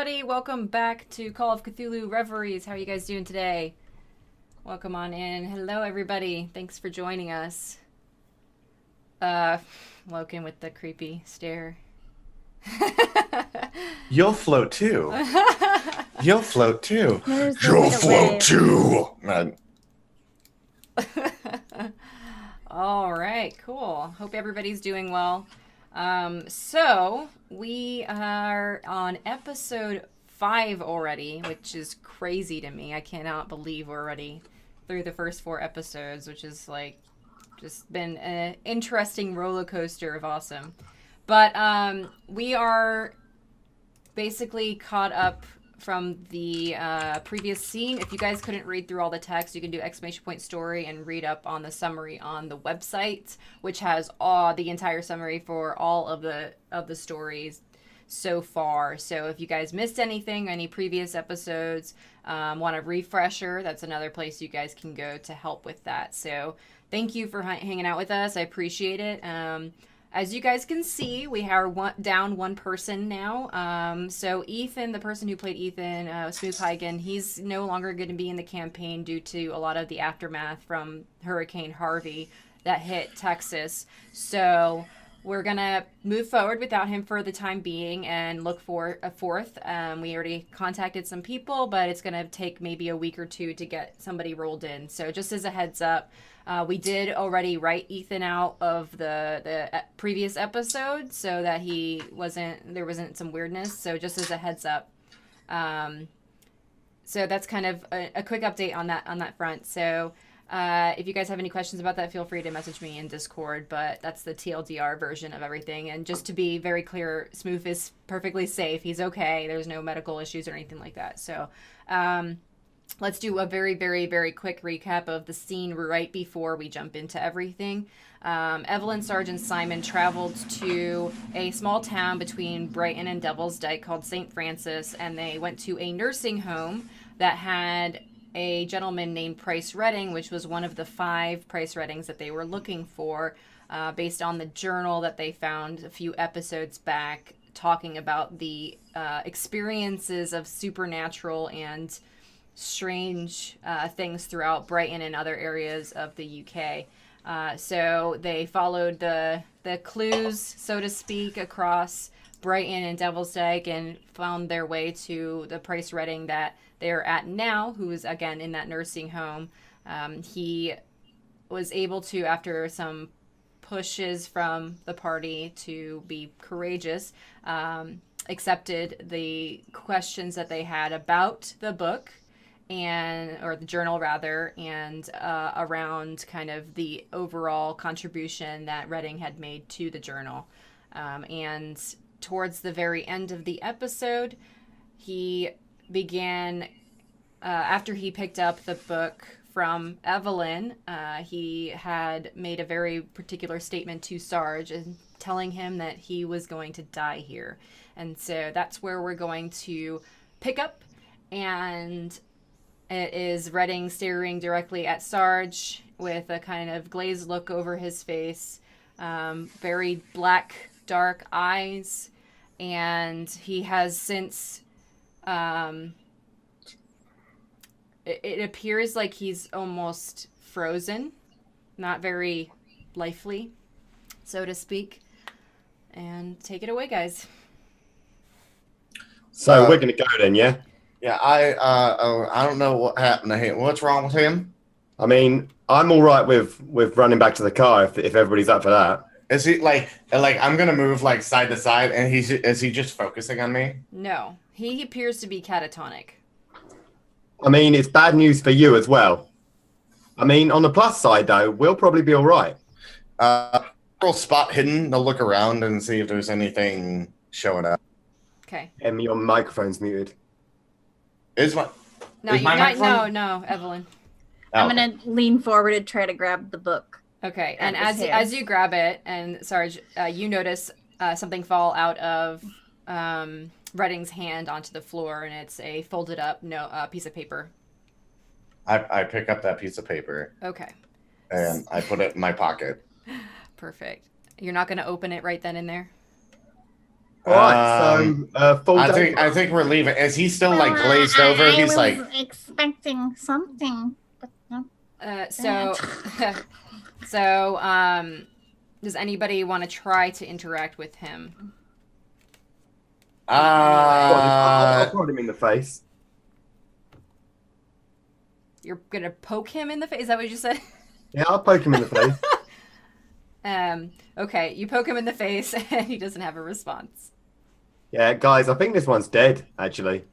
everybody. Welcome back to Call of Cthulhu Reveries. How are you guys doing today? Welcome on in. Hello, everybody. Thanks for joining us. Logan with the creepy stare. You'll float too. You'll float too. There's You'll like a float wave. too. All right, cool. Hope everybody's doing well. So we are on episode 5 already, which is crazy to me. I cannot believe we're already through the first 4 episodes, which is like just been an interesting roller coaster of awesome. But we are basically caught up from the previous scene. If you guys couldn't read through all the text, you can do !story and read up on the summary on the website, which has the entire summary for all of the stories so far. So if you guys missed anything, any previous episodes, want a refresher, that's another place you guys can go to help with that. So thank you for hanging out with us. I appreciate it. As you guys can see, we are down one person now. So Ethan, the person who played Ethan, Smooth Huygen, he's no longer going to be in the campaign due to a lot of the aftermath from Hurricane Harvey that hit Texas. So we're going to move forward without him for the time being and look for a fourth. We already contacted some people, but it's going to take maybe a week or two to get somebody rolled in. So just as a heads up, we did already write Ethan out of the previous episode so that there wasn't some weirdness. So just as a heads up. So that's kind of a quick update on that front. So if you guys have any questions about that, feel free to message me in Discord, but that's the TLDR version of everything. And just to be very clear, Smooth is perfectly safe. He's okay. There's no medical issues or anything like that. So, let's do a very, very, very quick recap of the scene right before we jump into everything. Evelyn, Sarge, and Simon traveled to a small town between Brighton and Devil's Dyke called St. Francis, and they went to a nursing home that had a gentleman named Price Redding, which was one of the 5 Price Reddings that they were looking for, based on the journal that they found a few episodes back, talking about the experiences of supernatural and strange things throughout Brighton and other areas of the UK. So they followed the clues, so to speak, across Brighton and Devil's Dyke and found their way to the Price Redding that they're at now, who is again in that nursing home. He was able to, after some pushes from the party to be courageous, accepted the questions that they had about the book, or the journal rather, and around kind of the overall contribution that Redding had made to the journal. And towards the very end of the episode, he began, after he picked up the book from Evelyn, he had made a very particular statement to Sarge and telling him that he was going to die here. And so that's where we're going to pick up, and it is Redding staring directly at Sarge with a kind of glazed look over his face, very black, dark eyes, and he has since, it appears like he's almost frozen, not very lively, so to speak. And take it away, guys. So we're going to go then, yeah? Yeah, I don't know what happened to him. What's wrong with him? I mean, I'm all right with running back to the car if everybody's up for that. Is he like I'm gonna move like side to side, and is he just focusing on me? No, he appears to be catatonic. I mean, it's bad news for you as well. I mean, on the plus side, though, we'll probably be all right. We'll spot hidden to look around and see if there's anything showing up. Okay. And your microphone's muted. Is my No, Evelyn. Oh, I'm gonna lean forward and try to grab the book. Okay, and At his as hand. you grab it, and Sarge, you notice something fall out of Redding's hand onto the floor, and it's a folded up piece of paper. I pick up that piece of paper Okay, and I put it in my pocket. perfect. You're not going to open it right then and there? All right, so full day. I think we're leaving. Is he still like glazed over? I He's was like expecting something, but no. Does anybody want to try to interact with him? I'll prod him in the face. You're gonna poke him in the face? Is that what you said? Yeah, I'll poke him in the face. Okay, you poke him in the face and he doesn't have a response. Yeah, guys, I think this one's dead, actually.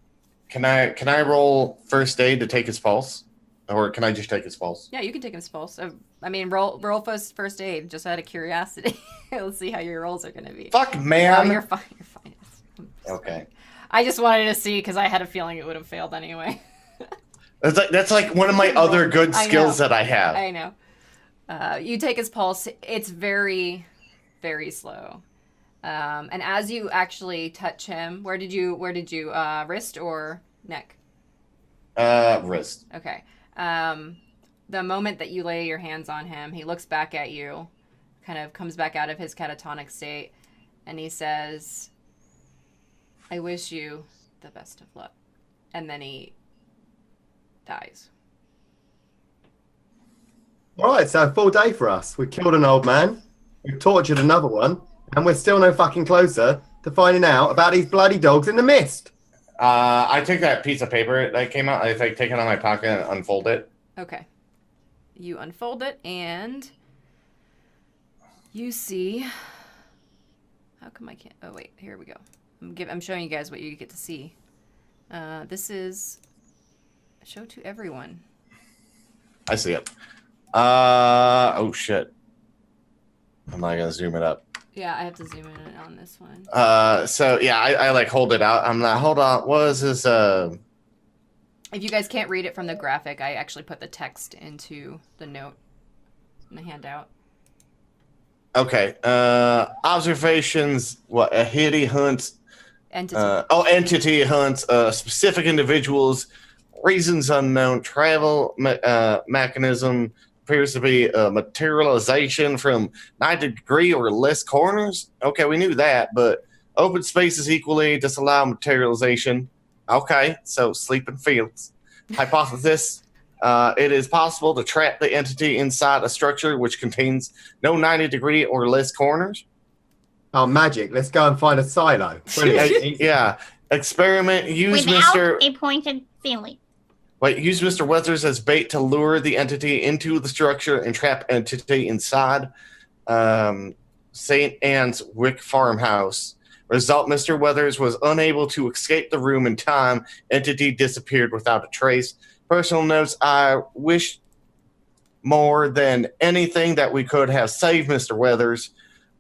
Can I roll first aid to take his pulse? Or can I just take his pulse? Yeah, you can take his pulse. I mean, roll first aid, just out of curiosity. Let's see how your rolls are gonna be. Fuck, Oh, man! you're fine, you're fine. Okay. I just wanted to see, because I had a feeling it would have failed anyway. That's like one of my other good I skills know. that I have. I know. You take his pulse. It's very, very slow. And as you actually touch him, where did you wrist or neck? Wrist. Okay. The moment that you lay your hands on him, he looks back at you, kind of comes back out of his catatonic state, and he says, "I wish you the best of luck." And then he dies. All right, so full day for us. We killed an old man, we've tortured another one, and we're still no fucking closer to finding out about these bloody dogs in the mist. I took that piece of paper that came out. I take it out of my pocket and unfold it. Okay. You unfold it and you see. How come I can't? Oh wait, here we go. I'm showing you guys what you get to see. This is show to everyone. I see it. Oh shit. I'm not gonna zoom it up. Yeah, I have to zoom in on this one. So yeah, I like hold it out. I'm like, hold on, what is this? If you guys can't read it from the graphic, I actually put the text into the note in the handout. Okay. Observations. What a hitty hunts. Entity. Entity hunts. Specific individuals. Reasons unknown. Travel mechanism appears to be materialization from 90-degree or less corners. Okay, we knew that, but open spaces equally disallow materialization. Okay, so sleeping fields. Hypothesis. It is possible to trap the entity inside a structure which contains no 90-degree or less corners. Oh, magic. Let's go and find a silo. Brilliant. Yeah. Experiment. Use Without Mr. a pointed ceiling. Wait, use Mr. Weathers as bait to lure the entity into the structure and trap entity inside St. Anne's Wick farmhouse. Result, Mr. Weathers was unable to escape the room in time. Entity disappeared without a trace. Personal notes, I wish more than anything that we could have saved Mr. Weathers.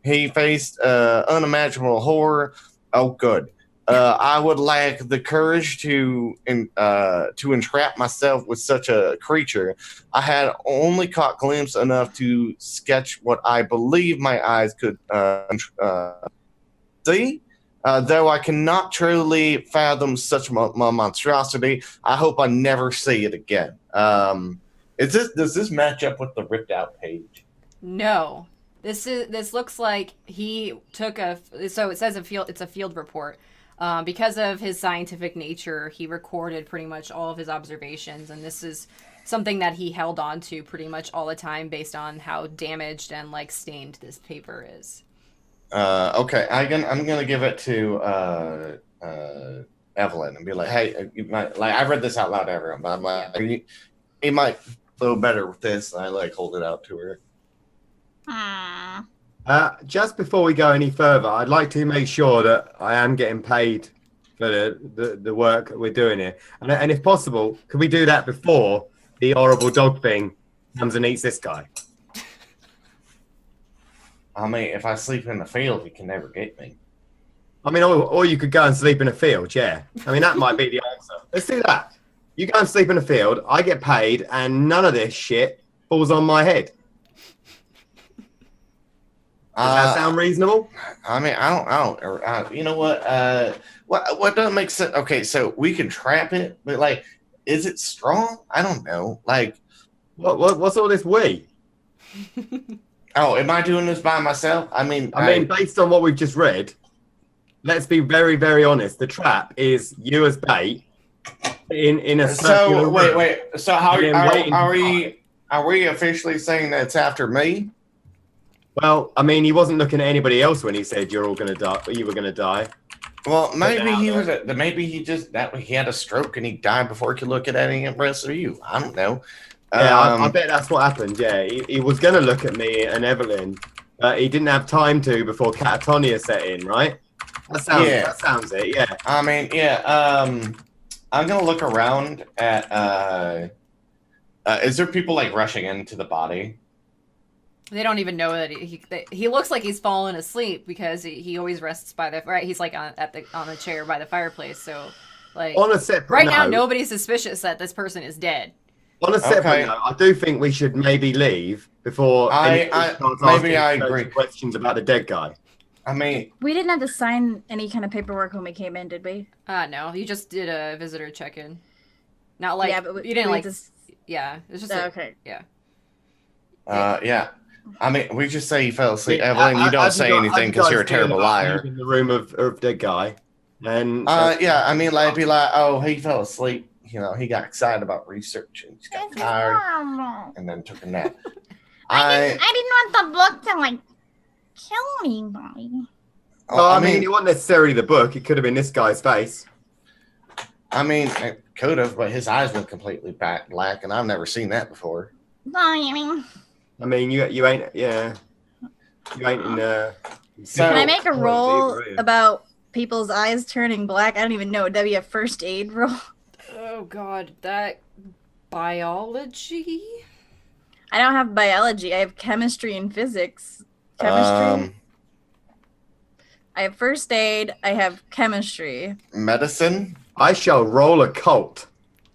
He faced unimaginable horror. Oh, good. I would lack the courage to entrap myself with such a creature. I had only caught glimpse enough to sketch what I believe my eyes could see. Though I cannot truly fathom such monstrosity, I hope I never see it again. Does this match up with the ripped out page? No. This looks like he took so it says it's a field report. Because of his scientific nature, he recorded pretty much all of his observations, and this is something that he held on to pretty much all the time based on how damaged and like stained this paper is. Okay, I'm gonna give it to Evelyn and be like, hey, I read this out loud to everyone, but I'm like, you might feel better with this. And I like hold it out to her. Just before we go any further, I'd like to make sure that I am getting paid for the work that we're doing here. And if possible, could we do that before the horrible dog thing comes and eats this guy? I mean, if I sleep in the field, he can never get me. I mean, or you could go and sleep in a field, yeah. I mean, that might be the answer. Let's do that. You go and sleep in a field, I get paid, and none of this shit falls on my head. Does that sound reasonable? I mean, I don't. You know what? What doesn't make sense? Okay, so we can trap it, but like, is it strong? I don't know. Like, what's all this we? Oh, am I doing this by myself? I mean, based on what we've just read, let's be very, very honest. The trap is you as bait in a circular So room. wait. So how And then waiting to are we officially saying that it's after me? Well, I mean, he wasn't looking at anybody else when he said you're all going to die. You were going to die. Well, maybe out he there. was. Maybe he just he had a stroke and he died before he could look at any of the rest of you. I don't know. Yeah, I bet that's what happened. Yeah, he was going to look at me and Evelyn, but he didn't have time to before catatonia set in, right? That sounds it. Yeah. I mean, yeah. I'm gonna look around at. Is there people like rushing into the body? They don't even know that he looks like he's fallen asleep because he always rests by the right. He's like on the chair by the fireplace. So, like On a separate right now, note, nobody's suspicious that this person is dead. On a separate note, I do think we should maybe leave before anybody starts asking agree. questions about the dead guy. I mean, We didn't have to sign any kind of paperwork when we came in, did we? No, you just did a visitor check-in. Not like but you didn't we like. just... Yeah, it's just okay. Yeah. yeah. I mean, we just say he fell asleep. Yeah, Evelyn, you don't say anything because you're a terrible liar. In the room of dead guy, and yeah, I mean, like, be like, oh, he fell asleep. You know, he got excited about research and just got tired and then took a nap. I didn't want the book to like kill anybody. well, I mean, it wasn't necessarily the book. It could have been this guy's face. I mean, it could have, but his eyes went completely black, and I've never seen that before. I mean, you ain't, yeah, you ain't in. So- Can I make a Oh, roll dear, yeah. about people's eyes turning black? I don't even know. Would that be a first aid roll? Oh God, that biology. I don't have biology. I have chemistry and physics. Chemistry. I have first aid. I have chemistry. Medicine. I shall roll a cult.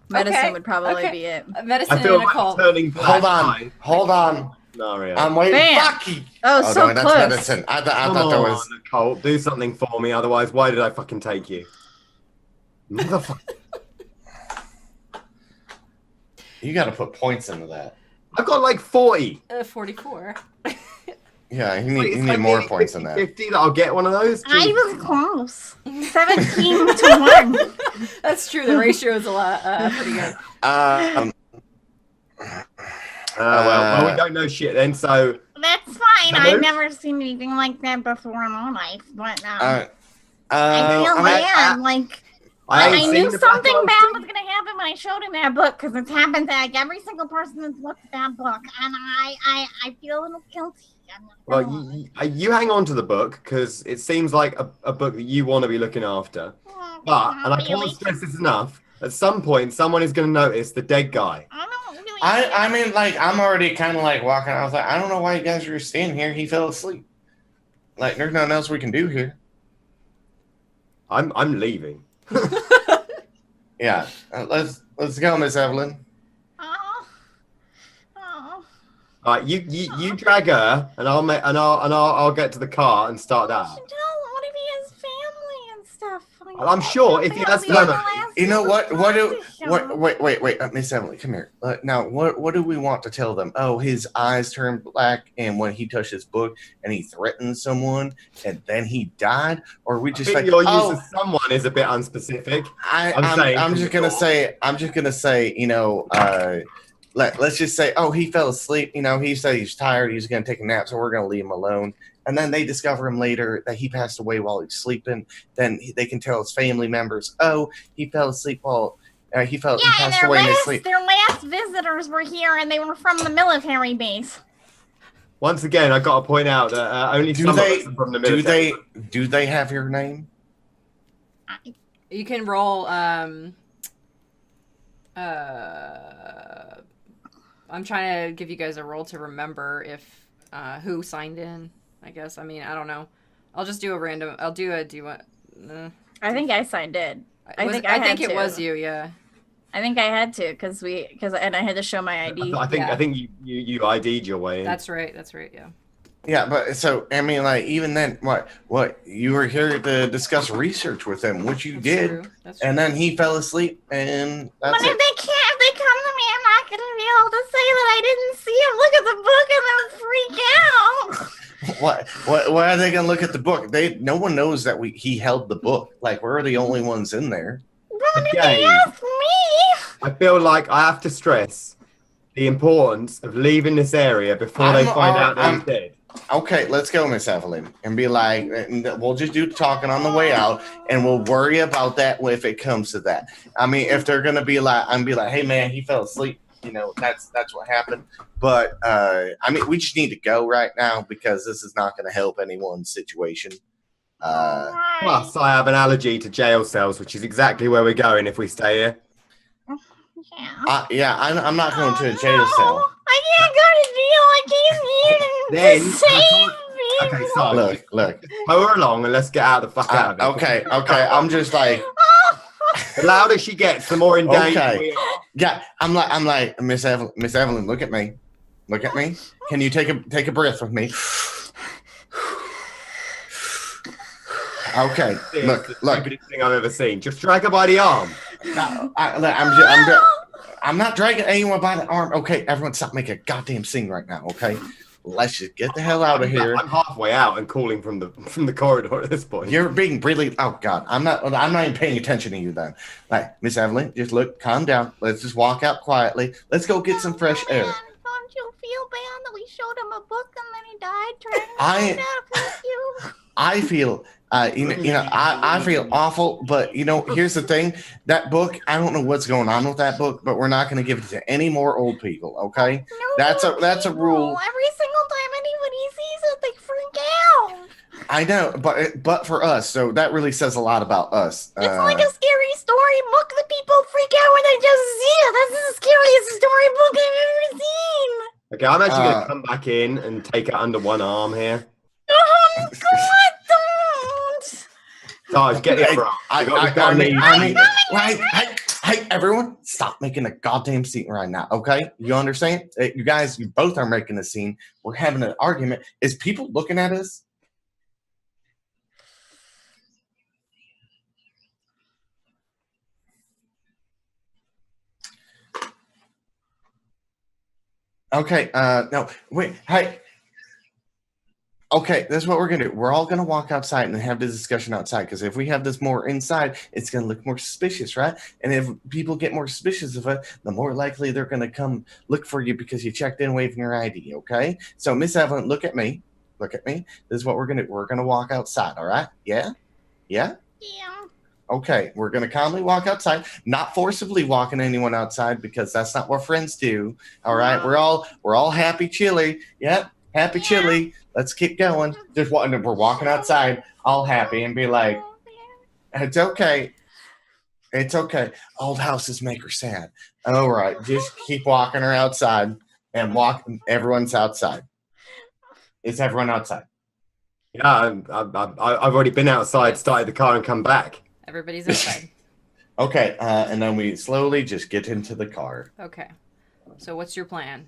Medicine Okay, would probably okay. be it. Medicine I feel and a like cult. turning black. Hold on. Scenario. I'm waiting. Bam. Fucky. Oh, so no, that's close. medicine. I Come thought that on, was. Colt, do something for me. Otherwise, why did I fucking take you? Motherfucker. You got to put points into that. I've got like 40. 44. Yeah, you Wait, need, it's you need like more nearly points than that. 50 that I'll get one of those. I Jesus. was close. 17 to 1. That's true. The ratio is a lot pretty good. Well, we don't know shit then, so That's fine. No? I've never seen anything like that before in my life. But I feel I- bad. Like, I ain't I seen knew the Black something Eyed bad Peas. was going to happen when I showed him that book because it's happened to like every single person that's looked at that book. And I feel a little guilty. I'm not Well, gonna lie. you hang on to the book because it seems like a book that you want to be looking after. But, and I Really? can't stress this enough, at some point someone is going to notice the dead guy. I don't really. I mean, like, I'm already kind of like walking. I was like, I don't know why you guys are standing here. He fell asleep. Like, there's nothing else we can do here. I'm leaving. Yeah, let's go, Miss Evelyn. Oh. All right, you drag her, and I'll get to the car and start that. What if he has family and stuff? Like, I'm sure if he has that'll be the family- last You know what? show. Wait, Miss Emily, come here. Now, what do we want to tell them? Oh, his eyes turned black, and when he touched his book, and he threatened someone, and then he died, or we I just think like, your use oh, of someone is a bit unspecific. I'm just gonna say, you know, let's just say, oh, he fell asleep. You know, he said he's tired. He's gonna take a nap, so we're gonna leave him alone. And then they discover him later that he passed away while he's sleeping. Then they can tell his family members, oh, he fell asleep while he passed away in his sleep. Their last visitors were here, and they were from the military base. Once again, I've got to point out that only Do some they- of us are from the military. Do they have your name? You can roll. I'm trying to give you guys a roll to remember if who signed in. I guess. I mean, I don't know. I'll just do a random. I'll do a. Do you want? I think I signed in. I think it was you. Yeah. I think I had to because I had to show my ID. I think you ID'd your way in. That's right. That's right. Yeah. Yeah, but so I mean, like even then, what you were here to discuss research with him, which you That's did, true. That's and true. then he fell asleep, and But that's if it. they come to me, I'm not gonna be able to say that I didn't see him look at the book and then freak out. Why are they gonna look at the book? No one knows that he held the book. Like, we're the only ones in there. Well, if Again, they ask me. I feel like I have to stress the importance of leaving this area before they find out that he's dead. Okay, let's go, Miss Evelyn, and be like, and we'll just do the talking on the way out, and we'll worry about that if it comes to that. I mean, if they're gonna be like, hey man, he fell asleep. You know, that's what happened. But I mean, we just need to go right now because this is not gonna help anyone's situation. Plus, I have an allergy to jail cells, which is exactly where we're going if we stay here. Yeah. I'm not going to a jail cell. I can't go to jail. I came here to save me. Okay, sorry. Look. Go along and let's get out the fuck out of it. Okay. I'm just like, the louder she gets, the more in danger we are. Yeah, I'm like, Miss Evelyn, look at me. Can you take a breath with me? Okay, look. Stupidest thing I've ever seen. Just drag her by the arm. No, I'm not dragging anyone by the arm. Okay, everyone, stop making a goddamn scene right now. Okay, let's just get the hell out of here. I'm halfway out and calling from the corridor at this point. You're being really. Oh God, I'm not even paying attention to you then. Like, Miss Evelyn, just look, calm down. Let's just walk out quietly. Let's go get some fresh air. Don't you feel bad that we showed him a book and then he died trying to find out if it's you? I feel, I feel awful, but here's the thing: that book, I don't know what's going on with that book, but we're not going to give it to any more old people. Okay, No, that's a rule. Every single time anybody sees it, they freak out. I know, but for us, so that really says a lot about us. It's like a scary story book that people freak out when they just see it. That's the scariest storybook I've ever seen. Okay, I'm actually going to come back in and take it under one arm here. Oh, God, don't. Sarge, get the other arm. Hey, everyone, stop making a goddamn scene right now, okay? You understand? You guys, you both are making a scene. We're having an argument. Is people looking at us? Okay, no, wait, hey. Okay, that's what we're gonna do. We're all gonna walk outside and have this discussion outside, because if we have this more inside, it's gonna look more suspicious, right? And if people get more suspicious of it, the more likely they're gonna come look for you because you checked in waving your ID, okay? So, Miss Evelyn, look at me. This is what we're gonna do. We're gonna walk outside, all right? Yeah? Yeah. Okay, we're gonna calmly walk outside, not forcibly walking anyone outside, because that's not what friends do. All right, we're all happy, chilly. Yep, happy, chilly. Let's keep going. We're walking outside, all happy, and be like, "It's okay, it's okay." Old houses make her sad. All right, just keep walking her outside and walk. Everyone's outside. Is everyone outside? Yeah, I've already been outside, started the car, and come back. Everybody's outside. Okay, and then we slowly just get into the car. Okay. So what's your plan?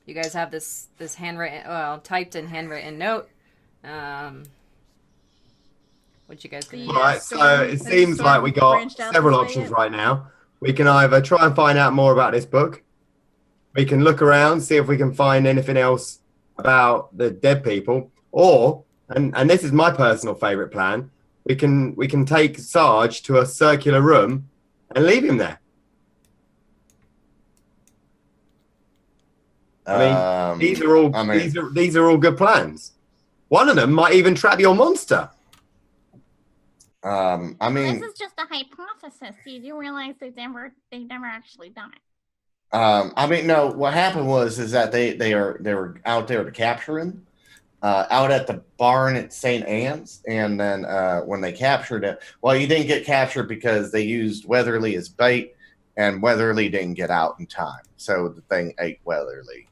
You guys have this handwritten, typed and handwritten note. What you guys gonna do? All right, so it seems like we got several options right now. We can either try and find out more about this book. We can look around, see if we can find anything else about the dead people, or and this is my personal favorite plan. We can take Sarge to a circular room and leave him there. I mean, these are all good plans. One of them might even trap your monster. I mean, this is just a hypothesis. You do realize they've never actually done it. I mean, no. What happened is that they were out there to capture him, out at the barn at St. Anne's, and then when they captured it, well, he didn't get captured because they used Weatherly as bait, and Weatherly didn't get out in time, so the thing ate Weatherly.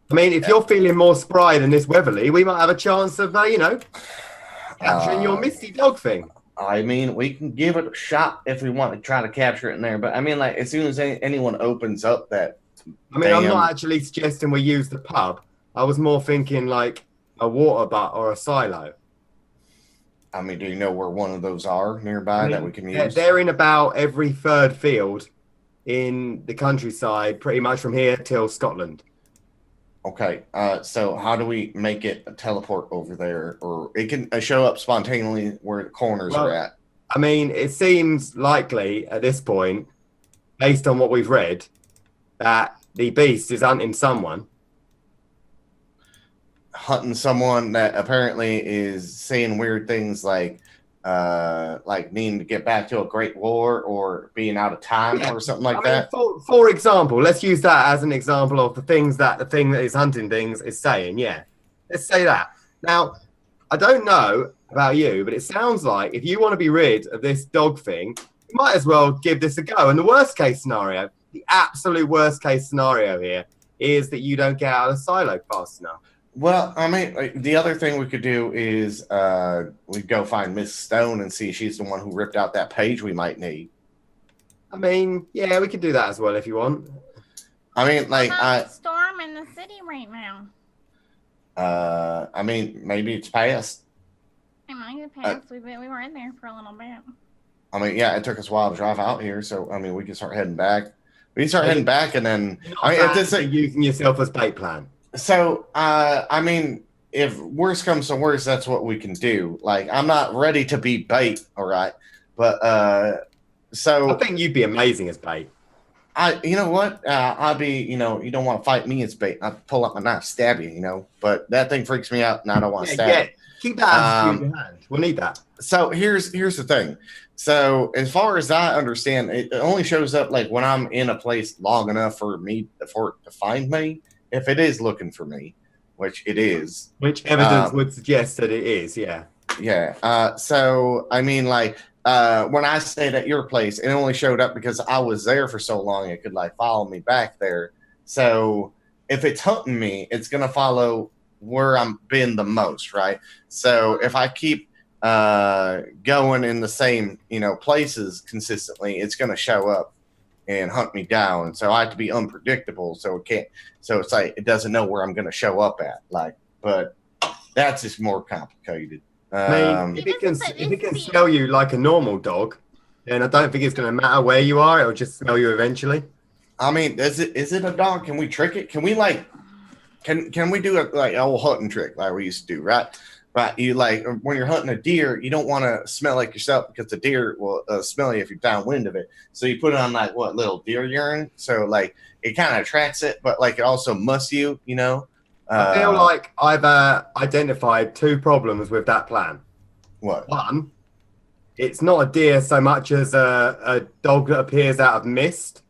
I mean, if you're feeling more spry than this Weatherly, we might have a chance of, capturing your Misty Dog thing. I mean, we can give it a shot if we want to try to capture it in there. But I mean, like, as soon as anyone opens up that, I mean, I'm not actually suggesting we use the pub. I was more thinking like a water butt or a silo. I mean, do you know where one of those are nearby that we can use? They're in about every third field in the countryside, pretty much from here till Scotland. Okay, so how do we make it teleport over there, or it can show up spontaneously where the corners are at? I mean, it seems likely at this point, based on what we've read, that the beast is hunting someone. Hunting someone that apparently is saying weird things like needing to get back to a great war or being out of time or something like that. For example, let's use that as an example of the thing that is hunting things is saying. Yeah, let's say that. Now, I don't know about you, but it sounds like if you want to be rid of this dog thing, you might as well give this a go. And the worst case scenario, the absolute worst case scenario here, is that you don't get out of the silo fast enough. Well, I mean, the other thing we could do is we'd go find Miss Stone and see if she's the one who ripped out that page we might need. I mean, yeah, we could do that as well if you want. I mean, like, storm in the city right now. I mean, maybe it's past. It might have passed. We were in there for a little bit. I mean, yeah, it took us a while to drive out here, so I mean, we can start heading back. We can start heading back, and then if this is using yourself as bait plan. So, I mean, if worse comes to worse, that's what we can do. Like, I'm not ready to be bait, all right? But, so... I think you'd be amazing as bait. You know what? I'd be, you don't want to fight me as bait. I'd pull up my knife, stab you, But that thing freaks me out, and I don't want to stab it. Keep that in your hand. We'll need that. So, here's the thing. So, as far as I understand, it only shows up, like, when I'm in a place long enough for it to find me. If it is looking for me, which it is. Which evidence would suggest that it is, yeah. Yeah. So, I mean, like, when I stayed at your place, it only showed up because I was there for so long it could, like, follow me back there. So, if it's hunting me, it's going to follow where I'm been the most, right? So, if I keep going in the same, places consistently, it's going to show up and hunt me down. So I have to be unpredictable. So it's like it doesn't know where I'm going to show up at. But that's just more complicated. I mean, if it can smell you like a normal dog, then I don't think it's going to matter where you are. It'll just smell you eventually. I mean, is it a dog? Can we trick it? Can we can we do a old hunting trick like we used to do, right? Right, you when you're hunting a deer, you don't want to smell like yourself because the deer will smell you if you're downwind of it. So you put it on little deer urine, so it kind of attracts it, but it also musts you, I feel like I've identified two problems with that plan. What? One, it's not a deer so much as a dog that appears out of mist,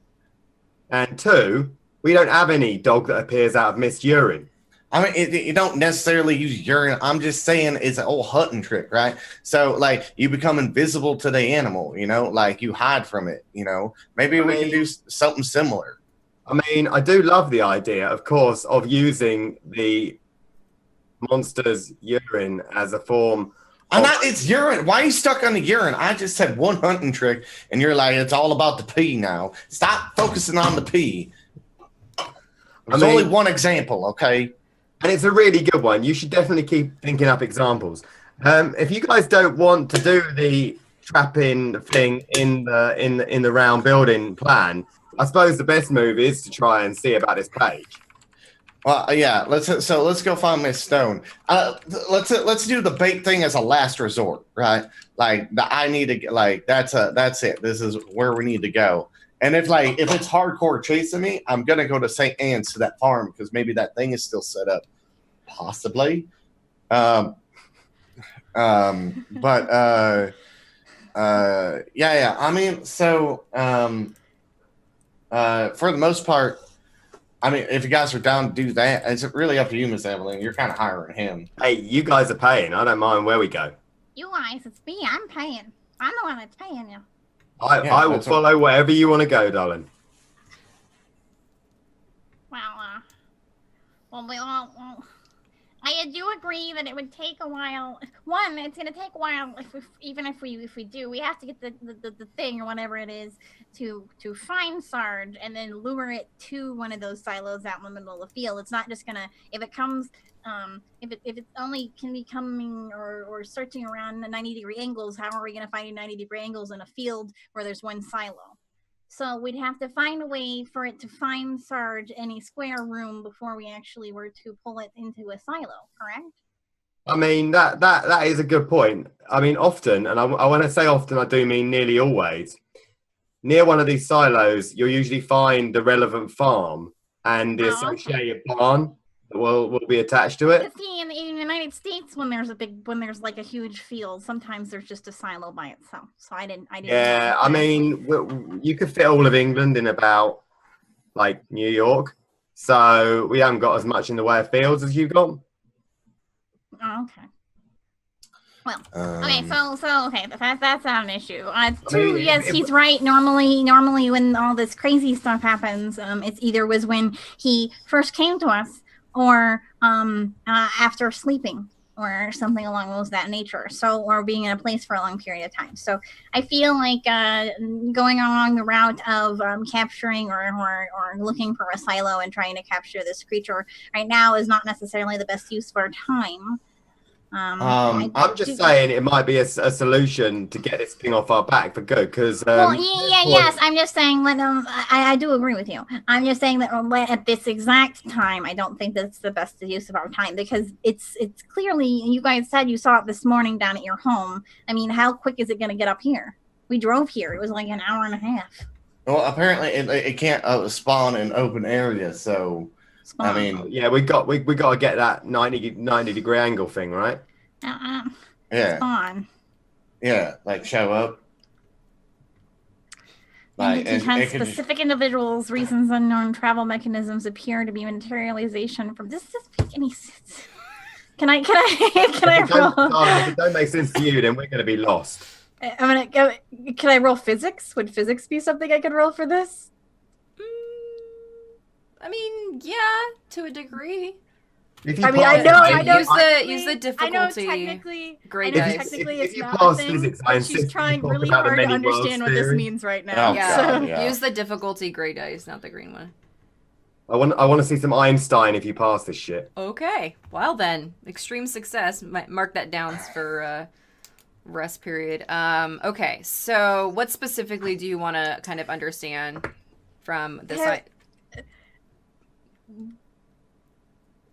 and two, we don't have any dog that appears out of mist urine. I mean, you don't necessarily use urine. I'm just saying it's an old hunting trick, right? So, you become invisible to the animal, you hide from it, Maybe we can do something similar. I mean, I do love the idea, of course, of using the monster's urine as a form. It's urine. Why are you stuck on the urine? I just said one hunting trick, and you're like, it's all about the pee now. Stop focusing on the pee. There's only one example, okay? And it's a really good one. You should definitely keep thinking up examples. If you guys don't want to do the trapping thing in the round building plan, I suppose the best move is to try and see about this page. Well, yeah. Let's go find Miss Stone. Let's do the bait thing as a last resort, right? I need to that's it. This is where we need to go. And if it's hardcore chasing me, I'm gonna go to St. Anne's to that farm because maybe that thing is still set up, possibly. Yeah. I mean, so for the most part, I mean, if you guys are down to do that, it's really up to you, Miss Evelyn. You're kind of hiring him. Hey, you guys are paying. I don't mind where we go. You guys, it's me. I'm paying. I'm the one that's paying you. I will follow wherever you want to go, darling. Well, I do agree that it would take a while. One, it's going to take a while. If we do, we have to get the thing or whatever it is to find Sarge and then lure it to one of those silos out in the middle of the field. It's not just gonna if it comes. If it only can be coming or searching around 90-degree angles, how are we going to find 90-degree angles in a field where there's one silo? So we'd have to find a way for it to find Sarge in a square room before we actually were to pull it into a silo, correct? I mean, that is a good point. I mean, often, and I when I say often, I do mean nearly always. Near one of these silos, you'll usually find the relevant farm and the associated barn that will be attached to it. See, in the United States, when there's like a huge field, sometimes there's just a silo by itself. So I didn't. Yeah, I mean, you could fit all of England in about like New York, so we haven't got as much in the way of fields as you've got. Oh, okay. Well, okay, so okay, that's not an issue. True, yes, he's right. Normally, when all this crazy stuff happens, it's either was when he first came to us, or after sleeping, or something along those that nature. So, or being in a place for a long period of time. So, I feel like going along the route of capturing or looking for a silo and trying to capture this creature right now is not necessarily the best use of our time. I'm just saying it might be a solution to get this thing off our back for good. Because yes, I'm just saying that I do agree with you. I'm just saying that at this exact time, I don't think that's the best use of our time, because it's clearly, you guys said you saw it this morning down at your home. I mean, how quick is it going to get up here? We drove here. It was like an hour and a half. Well, apparently it can't spawn in open areas, so. I mean, yeah, we got to get that 90 degree angle thing, right? Yeah. Spawn. Yeah, like show up. Like, because specific individuals, reasons unknown, travel mechanisms appear to be materialization from. This doesn't make any sense. Can I roll? If it don't make sense to you, then we're going to be lost. I'm gonna go. Can I roll physics? Would physics be something I could roll for this? I mean, yeah, to a degree. I know. Use the difficulty. I know technically. If It's not a thing. But she's trying really hard to understand what this means right now. Use the difficulty gray dice, not the green one. I want to see some Einstein if you pass this shit. Okay. Well then, extreme success. Mark that down for rest period. Okay. So, what specifically do you want to kind of understand from this?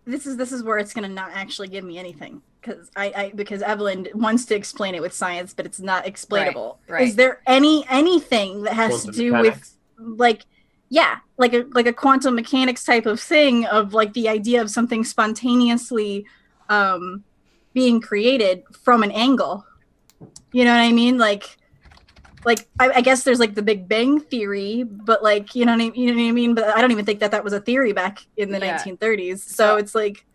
This is where it's gonna not actually give me anything, because Evelyn wants to explain it with science, but it's not explainable. Right. Is there anything that has Quantum to do mechanics. with like a quantum mechanics type of thing, of like the idea of something spontaneously being created from an angle? You know what I mean? Like I guess there's like the Big Bang theory, but like you know what I mean. But I don't even think that was a theory back in the 1930s. So it's like,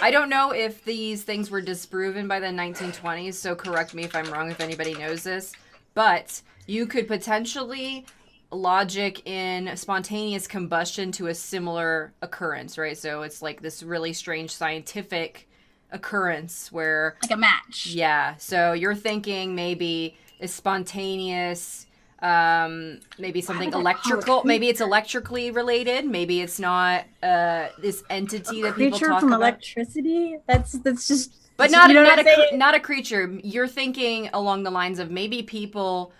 I don't know if these things were disproven by the 1920s. So correct me if I'm wrong, if anybody knows this. But you could potentially logic in spontaneous combustion to a similar occurrence, right? So it's like this really strange scientific occurrence where, like a match. Yeah. So you're thinking maybe is spontaneous, maybe something electrical. Maybe it's electrically related. Maybe it's not this entity that people talk from about. Electricity. That's just. But not a creature. You're thinking along the lines of maybe people,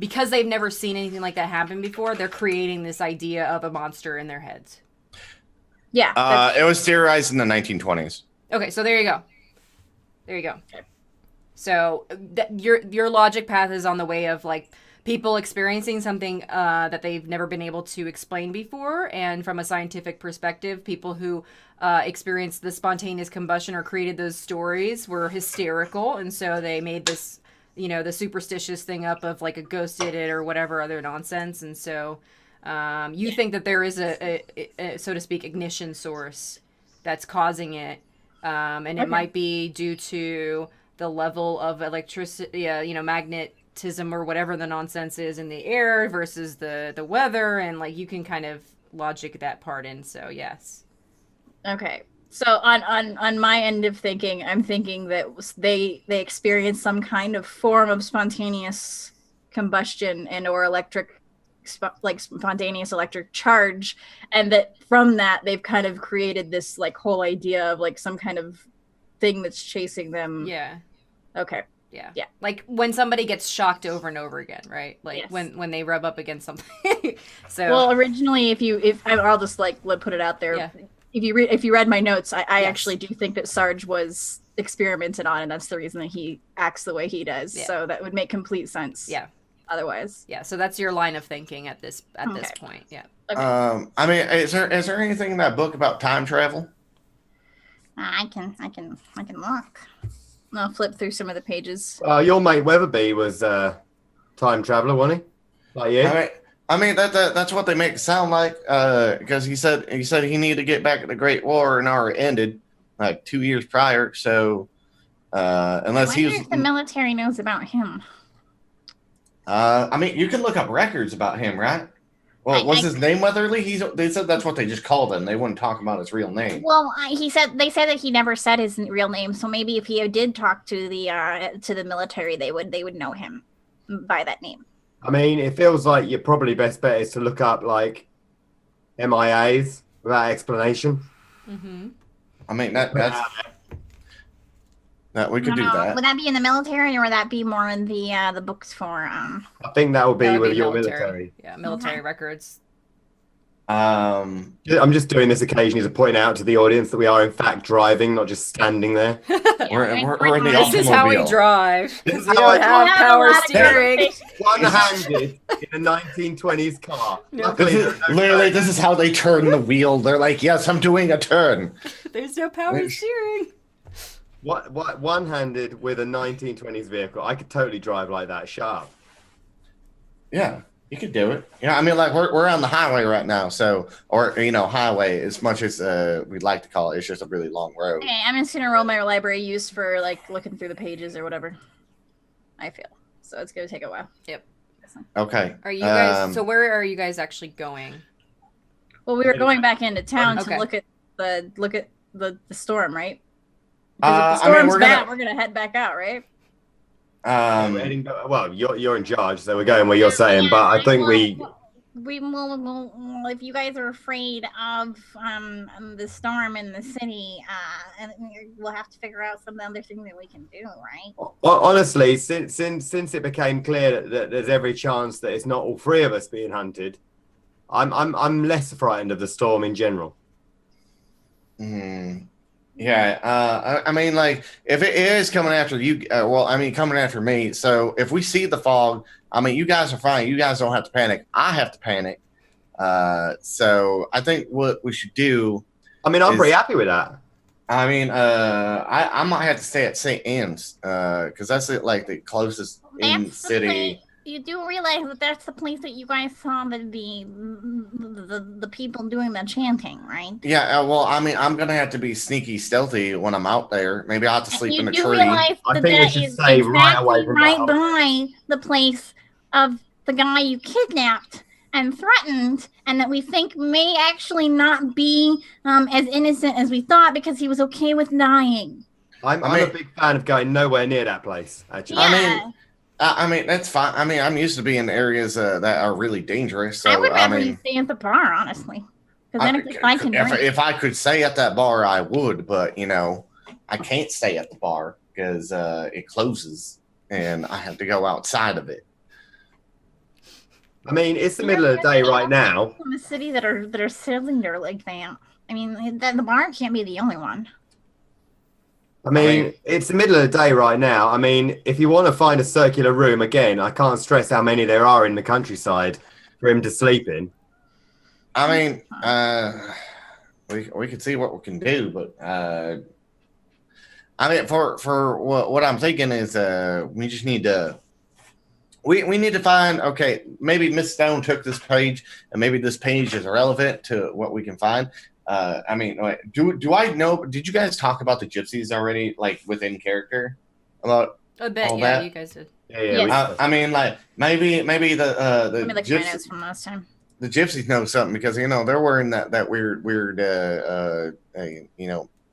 because they've never seen anything like that happen before, they're creating this idea of a monster in their heads. Yeah. It was theorized in the 1920s. Okay, so there you go. Okay. So your logic path is on the way of like people experiencing something that they've never been able to explain before, and from a scientific perspective, people who experienced the spontaneous combustion or created those stories were hysterical, and so they made this, the superstitious thing up of like a ghost did it or whatever other nonsense, and so you think that there is a so to speak ignition source that's causing it, and it might be due to the level of electricity, magnetism or whatever the nonsense is in the air versus the weather, and like you can kind of logic that part in. So yes. Okay. So on my end of thinking, I'm thinking that they experienced some kind of form of spontaneous combustion and or spontaneous electric charge, and that from that they've kind of created this like whole idea of like some kind of thing that's chasing them. Yeah. Okay. Yeah. Yeah. Like when somebody gets shocked over and over again, right? Like Yes. when they rub up against something. So Well, originally, I'll just put it out there. Yeah. If you read my notes, I Yes. actually do think that Sarge was experimented on, and that's the reason that he acts the way he does. Yeah. So that would make complete sense. Yeah. Otherwise. Yeah. So that's your line of thinking at this point. Yeah. Okay. I mean, is there anything in that book about time travel? I can look. I'll flip through some of the pages. Your mate Weatherby was time traveler, wasn't he? Like you? I mean that's what they make it sound like. Because he said he needed to get back at the Great War and already ended like 2 years prior. So unless he was, if the military knows about him. I mean, you can look up records about him, right? Well, was his name Weatherly? They said that's what they just called him. They wouldn't talk about his real name. Well, they said that he never said his real name. So maybe if he did talk to the military, they would know him by that name. I mean, it feels like your probably best bet is to look up like MIAs without explanation. Mm-hmm. I mean that we could do that. Would that be in the military, or would that be more in the books for? I think that would be with your military. Yeah, military records. I'm just doing this occasionally to point out to the audience that we are in fact driving, not just standing there. We're in the This is how we automobile. drive. This is We how I don't have drive. power Yeah. steering. One-handed in a 1920s car. No. Luckily, there are no Literally, brakes. this is how they turn the wheel. They're like, "Yes, I'm doing a turn." There's no power steering. What one-handed with a 1920s vehicle? I could totally drive like that. Shut up. Yeah, you could do it. Yeah, I mean, like we're on the highway right now, so highway as much as we'd like to call it. It's just a really long road. Okay, I'm just gonna roll my library use for like looking through the pages or whatever. I feel so it's gonna take a while. Yep. Okay. Are you guys? So where are you guys actually going? Well, we were going back into town Okay. to look at the storm, right? I Because mean, if the storm's we're bad, gonna- we're gonna head back out, right? Well, you're in charge, so we're going where you're saying. But I think we will if you guys are afraid of the storm in the city, and we'll have to figure out some other thing that we can do, right? honestly, since it became clear that there's every chance that it's not all three of us being hunted, I'm less frightened of the storm in general. Yeah. I mean, like, if it is coming after you, coming after me. So if we see the fog, I mean, you guys are fine. You guys don't have to panic. I have to panic. So I think what we should do. I mean, I'm pretty happy with that. I mean, I might have to stay at St. Anne's because that's like the closest in city. You do realize that that's the place that you guys saw the people doing the chanting, right? Yeah, well, I mean, I'm gonna have to be sneaky, stealthy when I'm out there. Maybe I'll have to sleep in a You do tree. realize I that think we that should is stay exactly right away from right that. by the place of the guy you kidnapped and threatened, and that we think may actually not be as innocent as we thought because he was okay with dying. I'm a big fan of going nowhere near that place. Actually, Yeah. I mean, that's fine. I mean, I'm used to being in areas that are really dangerous. So I would rather mean, you stay at the bar, honestly. Because then I can drink. if I could stay at that bar, I would. But I can't stay at the bar because it closes, and I have to go outside of it. I mean, it's the middle of the day right now. In the city that are sitting there like that. I mean, the bar can't be the only one. I mean, it's the middle of the day right now. I mean, if you want to find a circular room, again, I can't stress how many there are in the countryside for him to sleep in. I mean, we can see what we can do, but I mean, for what I'm thinking is, we just need to. We need to find. Okay, maybe Miss Stone took this page, and maybe this page is relevant to what we can find. I mean, do I know? Did you guys talk about the gypsies already, like within character? About I bet, all yeah, that? you guys did. Yeah. I mean, like maybe the Let me look at my notes gypsies, from last time. the gypsies know something because they're wearing that weird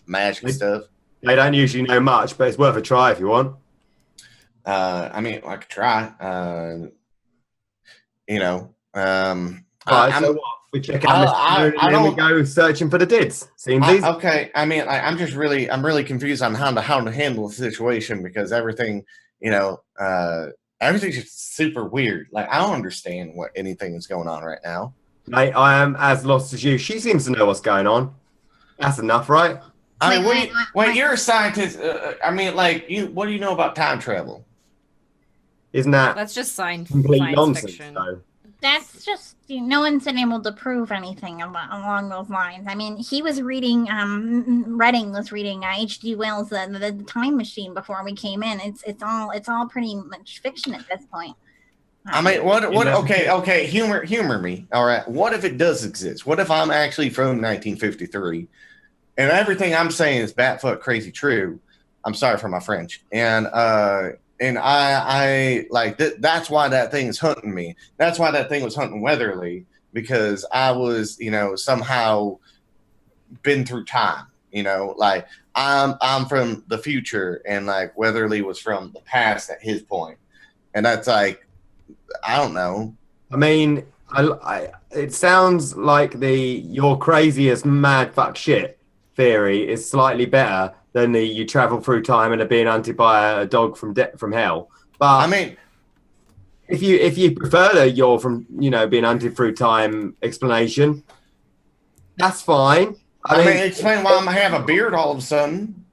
magic stuff. They don't usually know much, but it's worth a try if you want. I mean, I could try. Right, so what? We check out Mr. Moon and then we go searching for the dids. Seems easy. Okay, I mean, I'm really confused on how to handle the situation because everything, everything's just super weird. Like, I don't understand what anything is going on right now. Mate, I am as lost as you. She seems to know what's going on. That's enough, right? I mean, wait, you're a scientist. What do you know about time travel? Isn't that That's just science nonsense? fiction. Though. That's just no one's been able to prove anything along those lines. I mean, he was reading, Redding was reading H.G. Wells' the Time Machine before we came in. It's all pretty much fiction at this point. I mean, what? Okay, humor me. All right, what if it does exist? What if I'm actually from 1953, and everything I'm saying is batfuck crazy true? I'm sorry for my French, and I like that's why that thing is hunting me. That's why that thing was hunting Weatherly, because I was, somehow been through time. Like I'm from the future, and like Weatherly was from the past at his point, and that's like, I don't know. I mean, it sounds like the "you're crazy as mad fuck shit" theory is slightly better than the "you travel through time and are being hunted by a dog from hell." But I mean, if you prefer the "you're from being hunted through time" explanation, that's fine. I mean, explain why I'm gonna have a beard all of a sudden.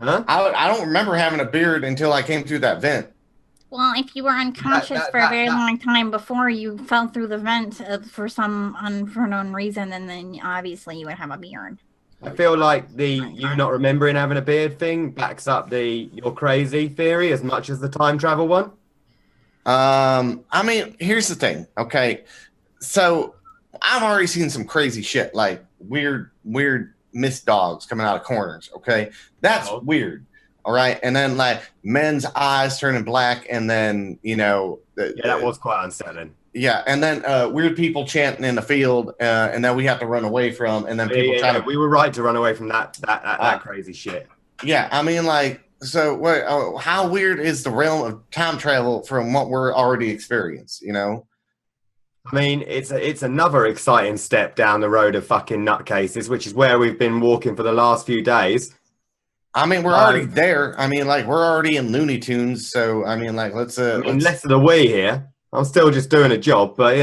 Huh? I don't remember having a beard until I came through that vent. Well, if you were unconscious for a very long time before you fell through the vent for some unknown reason, and then obviously you would have a beard. I feel like the you not remembering having a beard thing backs up the "you're crazy" theory as much as the time travel one. I mean, here's the thing. Okay, so I've already seen some crazy shit, like weird mist dogs coming out of corners. Okay, that's weird. All right, and then like men's eyes turning black, and then that was quite unsettling. Yeah, and then weird people chanting in the field, and then we have to run away from, and then people we were right to run away from that crazy shit. Yeah, I mean, like, so how weird is the realm of time travel from what we're already experienced? I mean, it's another exciting step down the road of fucking nutcases, which is where we've been walking for the last few days. I mean, we're already there. I mean, like, we're already in Looney Tunes, so I mean, like, let's less of the we here. I'm still just doing a job, but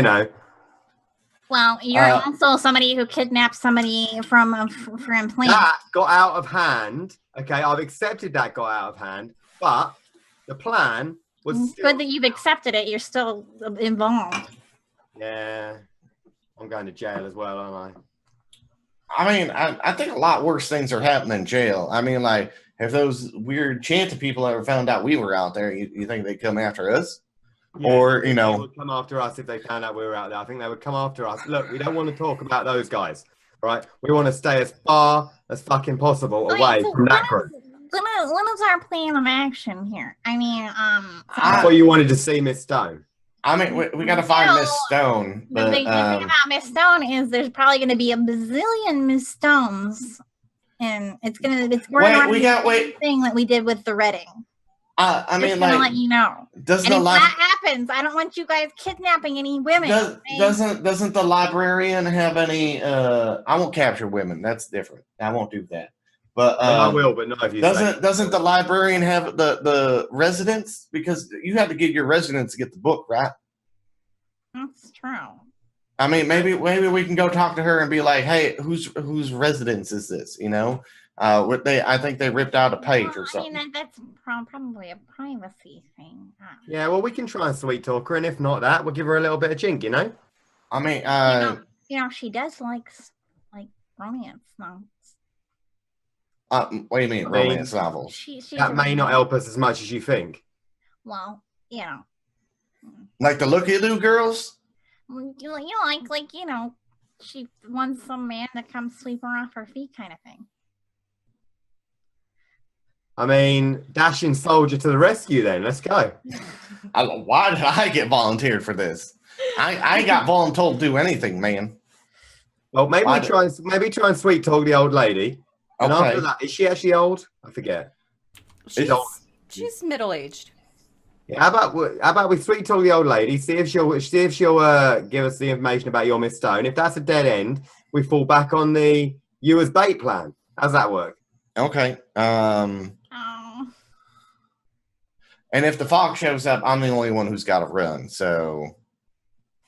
Well, you're also somebody who kidnapped somebody from implant. That got out of hand. Okay, I've accepted that got out of hand, but the plan was good that you've accepted it. You're still involved. Yeah, I'm going to jail as well, aren't I? I mean, I think a lot worse things are happening in jail. I mean, like, if those weird chanting people ever found out we were out there, you think they'd come after us? Yeah, or, they would come after us if they found out we were out there. I think they would come after us. Look, we don't want to talk about those guys, right? We want to stay as far as fucking possible away from that group. What is our plan of action here? I mean, I thought you wanted to see Miss Stone. I mean, we got to find Miss Stone. But the thing about Miss Stone is there's probably going to be a bazillion Miss Stones, and it's going to the thing that we did with the Redding. I mean, like, let you know. Doesn't and if that happens, I don't want you guys kidnapping any women. Doesn't the librarian have any? I won't capture women. That's different. I won't do that. But I will, but not if you. Doesn't the librarian have the residence? Because you have to get your residence to get the book, right? That's true. I mean, maybe we can go talk to her and be like, "Hey, whose residence is this?" I think they ripped out a page or something. I mean, that's probably a privacy thing. Yeah, well, we can try and sweet talk her, and if not that, we'll give her a little bit of chink, I mean, she does like romance novels. What do you mean, romance novels? That may not help us as much as you think. Well, like the Looky-Loo girls. She wants some man to come sweep her off her feet, kind of thing. I mean, dashing soldier to the rescue. Then let's go. Why did I get volunteered for this? I ain't got voluntold to do anything, man. Well, maybe try and sweet talk the old lady. And okay. After that, is she actually old? I forget. She's middle-aged. Yeah, how about we sweet talk the old lady, see if she'll give us the information about your Miss Stone. If that's a dead end, we fall back on the you as bait plan. How's that work? Okay. Oh. And if the fog shows up, I'm the only one who's got to run. So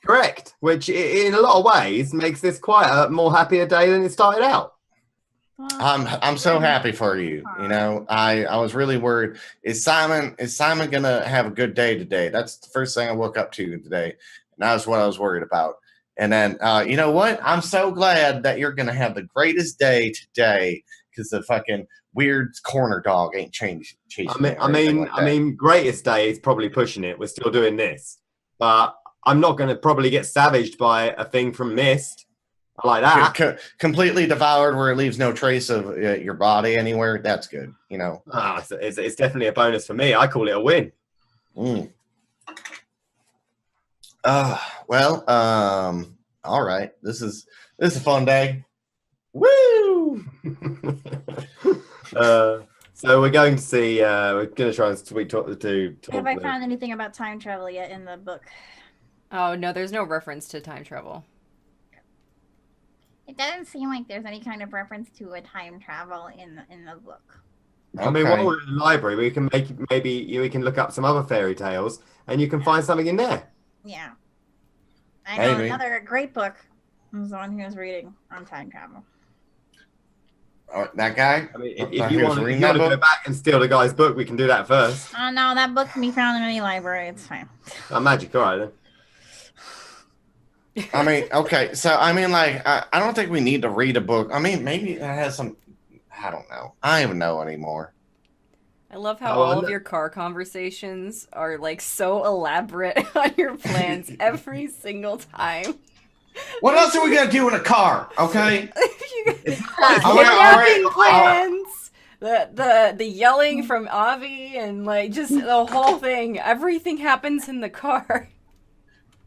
Correct. Which, in a lot of ways, makes this quite a more happier day than it started out. Well, I'm so happy for you. You know, I was really worried. Is Simon gonna have a good day today? That's the first thing I woke up to today, and that's what I was worried about. And then you know what? I'm so glad that you're gonna have the greatest day today because the fucking weird corner dog ain't chasing me. I mean, greatest day is probably pushing it. We're still doing this, but I'm not going to probably get savaged by a thing from Mist. I like that. Completely devoured where it leaves no trace of your body anywhere. That's good. You know. It's definitely a bonus for me. I call it a win. Well, all right. This is a fun day. Woo! So we're going to see. We're going to try and sweet talk the two. Have I found anything about time travel yet in the book? Oh no, there's no reference to time travel. It doesn't seem like there's any kind of reference to a time travel in the book. I mean, while we're in the library, we can we can look up some other fairy tales, and you can find something in there. Yeah, I know another great book was the one he was reading on time travel. That guy? I mean, if you want to go back and steal the guy's book, we can do that first. Oh no, that book can be found in any library. It's fine. Oh, magic, all right then. I mean, okay, so I mean, like, I don't think we need to read a book. I mean, maybe it has some. I don't know. I don't even know anymore. I love how all of your car conversations are like so elaborate on your plans every single time. What else are we gonna do in a car? Okay. Kidnapping plans. The yelling from Avi and like just the whole thing. Everything happens in the car.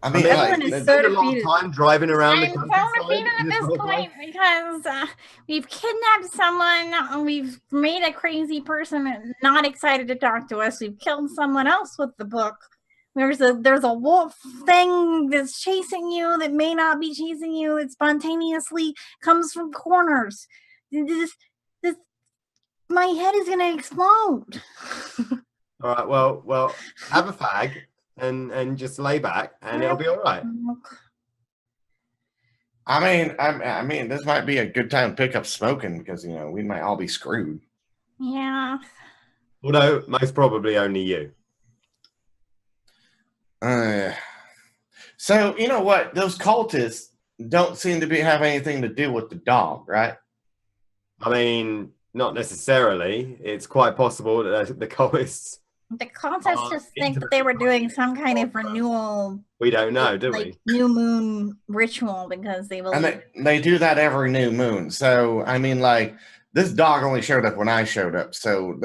I mean, there's been a lot of time driving around the countryside. I'm so defeated at this point because we've kidnapped someone, we've made a crazy person not excited to talk to us, we've killed someone else with the book. There's a wolf thing that's chasing you that may not be chasing you. It spontaneously comes from corners. This my head is gonna explode. All right, well, have a fag. And just lay back, and it'll be all right. I mean, this might be a good time to pick up smoking because we might all be screwed. Yeah. Although most probably only you. So you know what? Those cultists don't seem to have anything to do with the dog, right? I mean, not necessarily. It's quite possible that the cultists. The cultists just think that they were doing some kind of renewal. We don't know, do we? New moon ritual because they believe. And they do that every new moon. So I mean, like this dog only showed up when I showed up. So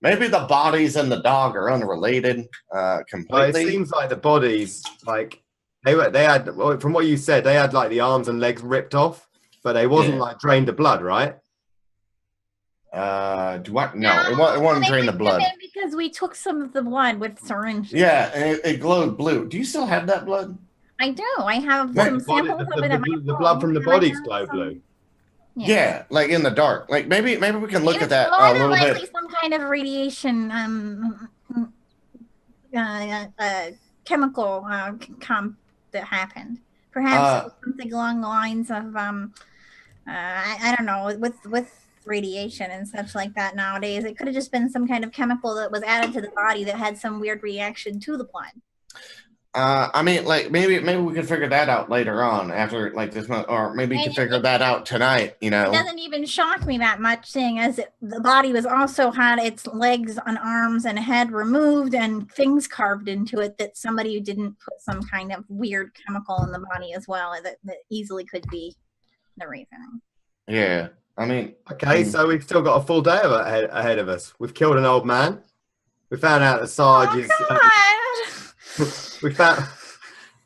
maybe the bodies and the dog are unrelated completely. Well, it seems like the bodies, like they had, from what you said, they had like the arms and legs ripped off, but they wasn't like drained of blood, right? No, it wasn't drain the blood. Because we took some of the blood with syringes. Yeah, and it glowed blue. Do you still have that blood? I do. I have some samples of it at my home. The blood from the bodies glow blue. Yeah, like in the dark. Like maybe we can look at that a little bit. Some kind of radiation chemical comp that happened. Perhaps something along the lines of I don't know, with radiation and such like that nowadays. It could have just been some kind of chemical that was added to the body that had some weird reaction to the blood. I mean, like maybe we can figure that out later on after like this month, or maybe we can figure that out tonight. It doesn't even shock me that much, seeing as the body was also had its legs and arms and head removed and things carved into it that somebody didn't put some kind of weird chemical in the body as well that easily could be the reason. Yeah. I mean, okay, so we've still got a full day ahead of us. We've killed an old man. We found out that Sarge is. We found.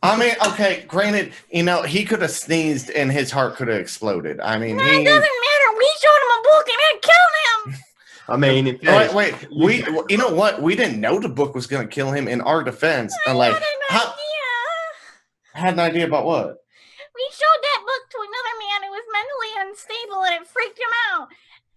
I mean, okay. Granted, he could have sneezed and his heart could have exploded. I mean, it doesn't matter. We showed him a book and it killed him. I mean, in fairness, Wait. You know what? We didn't know the book was going to kill him. In our defense, and like, idea. had an idea about what? We showed that book to another man who was mentally unstable, and it freaked him out.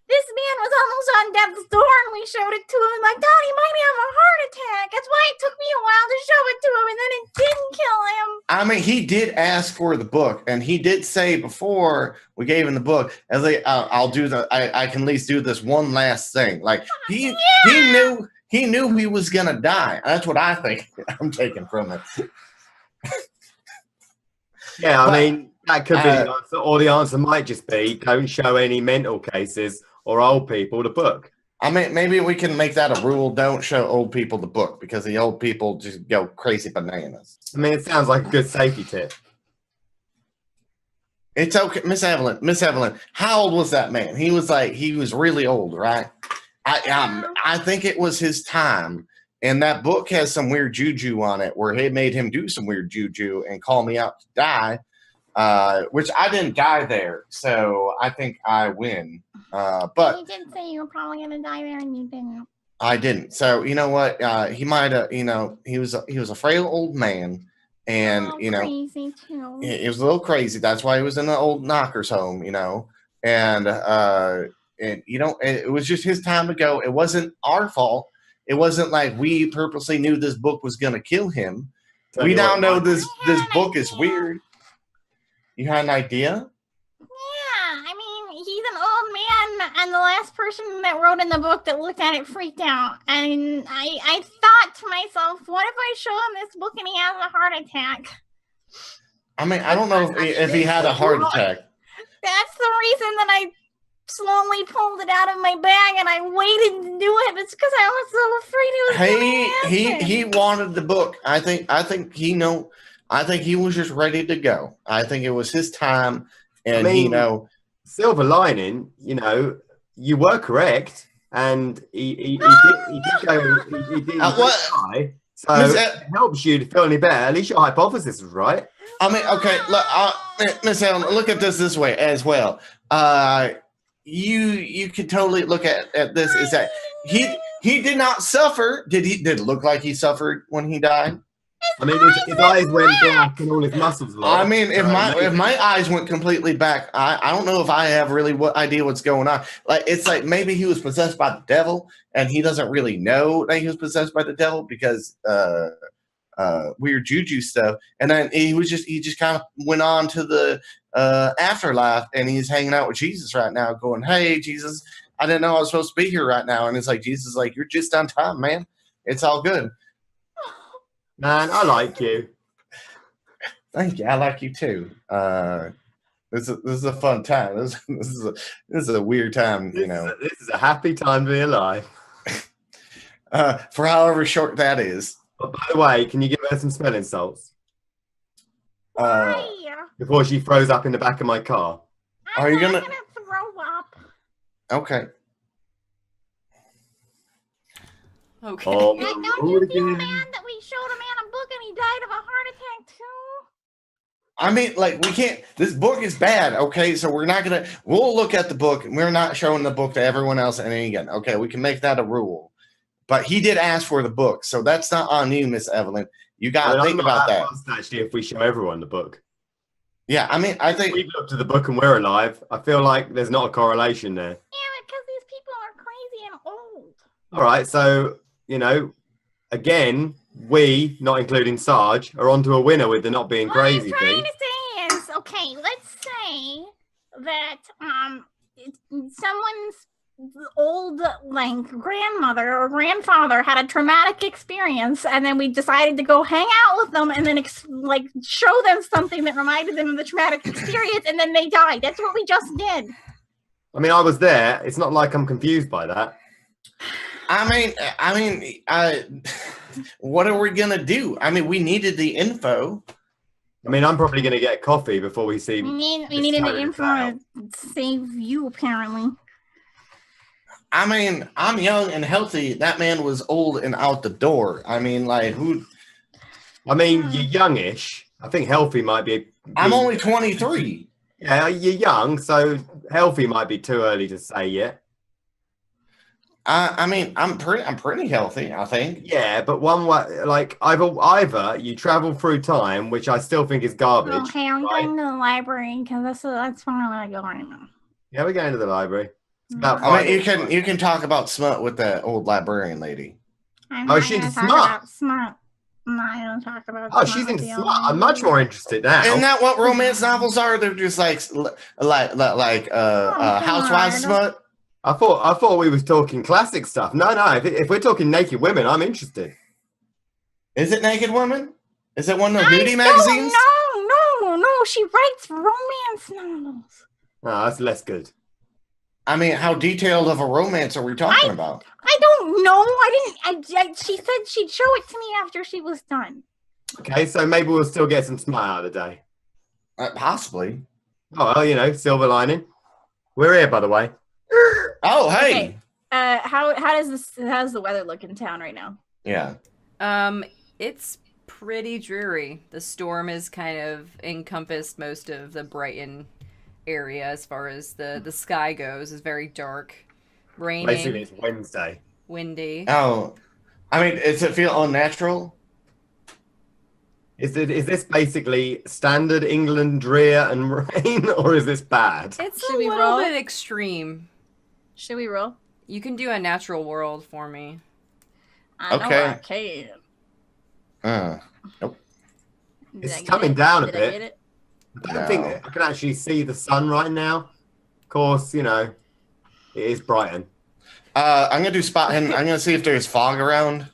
This man was almost on death's door, and we showed it to him. Like, God, he might have a heart attack. That's why it took me a while to show it to him, and then it didn't kill him. I mean, he did ask for the book, and he did say before we gave him the book, as like, I'll do I can at least do this one last thing. Like he knew he was gonna die. That's what I think I'm taking from it. Yeah, I mean, that could be the answer, or the answer might just be don't show any mental cases or old people the book. I mean, maybe we can make that a rule. Don't show old people the book because the old people just go crazy bananas. I mean, it sounds like a good safety tip. It's okay, Miss Evelyn. How old was that man? He was really old, right? I think it was his time. And that book has some weird juju on it where it made him do some weird juju and call me out to die, which I didn't die there. So I think I win. But you did say you were probably going to die there, and you didn't. I didn't. So you know what? He might have. He was a frail old man, and crazy too. It was a little crazy. That's why he was in the old knockers home. And it was just his time to go. It wasn't our fault. It wasn't like we purposely knew this book was going to kill him. We now know this book is weird. You had an idea? Yeah, I mean, he's an old man, and the last person that wrote in the book that looked at it freaked out. And I thought to myself, what if I show him this book and he has a heart attack? I mean, I don't know if he had a heart attack. That's the reason that I slowly pulled it out of my bag and I waited to do it. It's because I was so afraid he was going to he wanted the book. I think he was just ready to go. I think it was his time, and silver lining. You were correct, and he did die. So it helps you to feel any better. At least your hypothesis was right. I mean, okay, look, Miss Ellen, look at this way as well. You could totally look at this is that he did not suffer. Did it look like he suffered when he died? I mean, his eyes went black and all his muscles lost. I mean, if my eyes went completely back, I don't know if I have really idea what's going on. Like, it's like maybe he was possessed by the devil and he doesn't really know that he was possessed by the devil because weird juju stuff. And then he just kind of went on to the afterlife, and he's hanging out with Jesus right now, going, "Hey, Jesus, I didn't know I was supposed to be here right now." And it's like Jesus is like, "You're just on time, man. It's all good." Man, I like you. Thank you. I like you too. This is a fun time. This is a weird time. This is a happy time to be alive. For however short that is. But by the way, can you give her some smelling salts? Why? Before she throws up in the back of my car. Are you gonna throw up? Okay. Okay. Don't you feel bad that we showed a man a book and he died of a heart attack too? I mean, like, we can't. This book is bad. Okay, so we'll look at the book, and we're not showing the book to everyone else. And again, okay, we can make that a rule. But he did ask for the book, so that's not on you, Miss Evelyn. You got to think about that. Actually, if we show everyone the book. Yeah, I mean, I think we've looked at the book and we're alive. I feel like there's not a correlation there. Yeah, because these people are crazy and old. All right, so again, we, not including Sarge, are onto a winner with the not being crazy thing. What I'm trying to say is, okay, let's say that someone's old grandmother or grandfather had a traumatic experience, and then we decided to go hang out with them and then show them something that reminded them of the traumatic experience, and then they died. That's what we just did. I mean, I was there. It's not like I'm confused by that. I mean, what are we gonna do? I mean, we needed the info. I mean, I'm probably gonna get coffee before we see. We needed the info to save you, apparently. I mean, I'm young and healthy. That man was old and out the door. I mean, like, who? I mean, you're youngish. I think healthy might be. I'm only 23. Yeah, you're young, so healthy might be too early to say yet. I mean, I'm pretty healthy, I think. Yeah, but one way, like either you travel through time, which I still think is garbage. Okay, I'm right? going to the library because that's where I want to go right now. Yeah, we're going to the library. It's about Mhm. I mean, 5 minutes. you can talk about smut with the old librarian lady. I'm Oh, not she's gonna talk smart. about smut. I'm not gonna talk about Oh, smut she's with in the smart. old I'm much lady. more interested now. Isn't that what romance novels are? They're just like housewives God. smut. I thought we was talking classic stuff. No. If we're talking naked women, I'm interested. Is it Naked Woman? Is it one of the I nudie magazines? No. She writes romance novels. No, that's less good. I mean, how detailed of a romance are we talking about? I don't know. She said she'd show it to me after she was done. Okay, so maybe we'll still get some smart out of the day. Possibly. Oh, well, silver lining. We're here, by the way. Oh, hey. Okay. How's the weather look in town right now? Yeah. It's pretty dreary. The storm has kind of encompassed most of the Brighton area as far as the sky goes. It's very dark, raining, Basically, it's Wednesday. windy. Oh, I mean, does it feel unnatural? Is this basically standard England drear and rain, or is this bad? It's Should a we little roll? bit extreme. Should we roll? You can do a natural world for me. I know Okay. I can. Nope. It's Did I get coming it? down a Did I bit. get it? I don't think I can actually see the sun right now. Of course, it is Brighton. I'm gonna do spot hidden. I'm gonna see if there's fog around.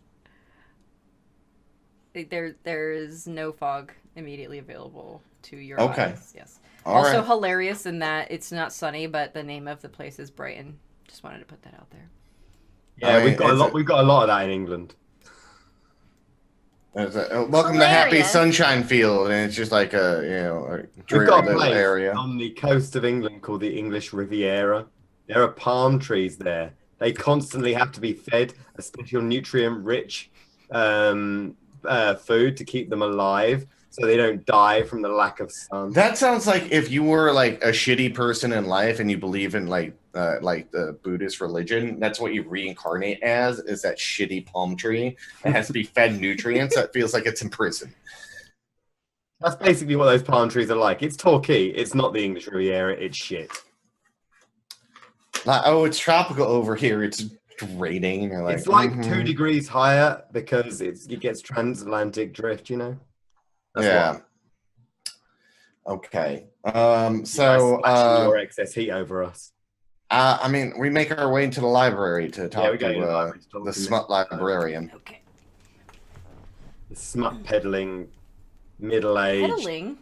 There is no fog immediately available to your Okay. eyes. Yes. All Also right. hilarious in that it's not sunny, but the name of the place is Brighton. Just wanted to put that out there. Yeah, I mean, we've got a lot. We've got a lot of that in England. Welcome to Happy Hilarious. Sunshine Field, and it's just like a a We've dreary got a little place area. on the coast of England called the English Riviera. There are palm trees there. They constantly have to be fed a special nutrient-rich food to keep them alive, so they don't die from the lack of sun. That sounds like if you were like a shitty person in life and you believe in like the Buddhist religion, that's what you reincarnate as, is that shitty palm tree that has to be fed nutrients that feels like it's in prison. That's basically what those palm trees are like. It's Torquay. It's not the English Riviera. It's shit. Like, oh, it's tropical over here. It's raining. You're like, It's like mhm. 2 degrees higher because it gets transatlantic drift. That's Yeah. why. Okay. By So splashing your excess heat over us. I mean, we make our way into the library to talk we go to the library to talk the to smut Mr. librarian. Okay. The smut peddling, middle-aged Pedaling.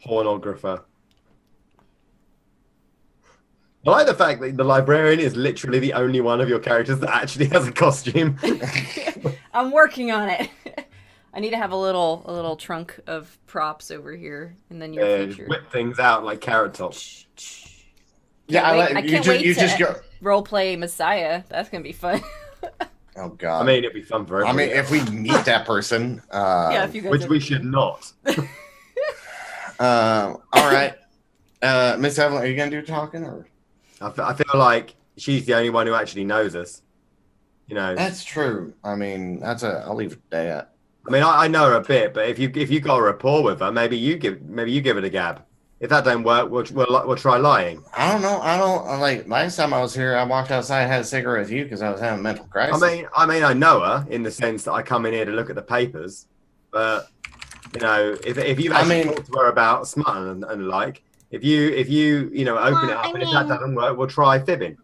pornographer. I like the fact that the librarian is literally the only one of your characters that actually has a costume. I'm working on it. I need to have a little trunk of props over here, and then your Just future. whip things out like Carrot Top. Yeah, I can't wait you to just go. roleplay Messiah. That's gonna be fun. Oh God. I mean, it'd be fun for I everyone. mean, if we meet that person, Yeah, if you guys which have- we should not. all right, Miss Evelyn, are you gonna do talking or? I feel like she's the only one who actually knows us. That's true. I mean, I'll leave it at that. I mean, I know her a bit, but if you got a rapport with her, maybe you give it a gab. If that don't work, we'll try lying. I don't know. I don't like. Last time I was here, I walked outside, had a cigarette with you because I was having a mental crisis. I mean, I know her in the sense that I come in here to look at the papers, but if you've actually talked to her about smut and like, if you open it up, and if that doesn't work, we'll try fibbing.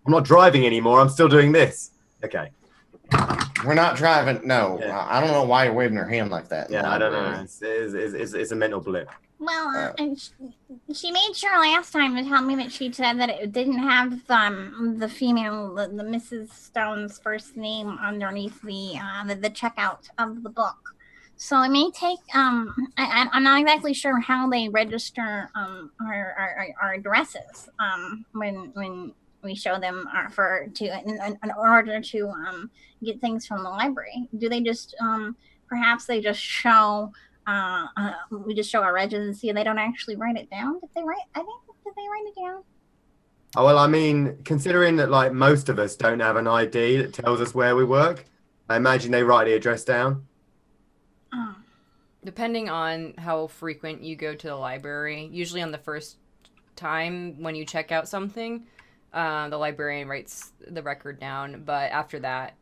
I'm not driving anymore. I'm still doing this. Okay. We're not driving. No, Yeah. I don't know why you're waving her hand like that. Yeah, I don't know. It's a mental blip. Well, and she made sure last time to tell me that she said that it didn't have the female, the Mrs. Stone's first name underneath the checkout of the book. So it may take. I'm not exactly sure how they register our addresses when we show them in order to get things from the library. Do they just perhaps they just show we just show our residency and they don't actually write it down? Did they write it down? Oh, well, I mean, considering that like most of us don't have an ID that tells us where we work, I imagine they write the address down. Oh. Depending on how frequent you go to the library, usually on the first time when you check out something, the librarian writes the record down. But after that,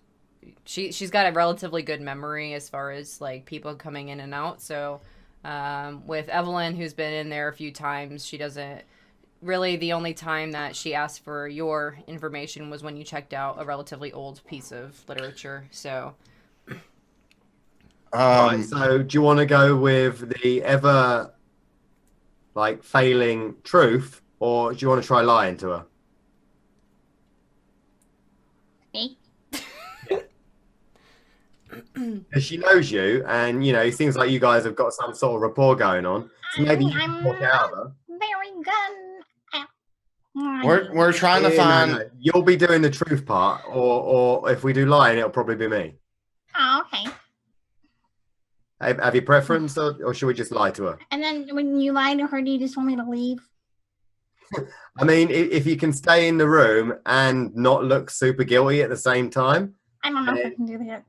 she's got a relatively good memory as far as like people coming in and out. So with Evelyn, who's been in there a few times, she doesn't really. The only time that she asked for your information was when you checked out a relatively old piece of literature. So. Right, so do you want to go with the ever like failing truth, or do you want to try lying to her? Me? Because she knows you, and you know it seems like you guys have got some sort of rapport going on. So maybe you can walk out of her. Very good. We're trying to find. No. You'll be doing the truth part, or if we do lying, it'll probably be me. Oh, okay. Have you preference, or should we just lie to her? And then when you lie to her, do you just want me to leave? I mean, if you can stay in the room and not look super guilty at the same time, I don't know if I can do that.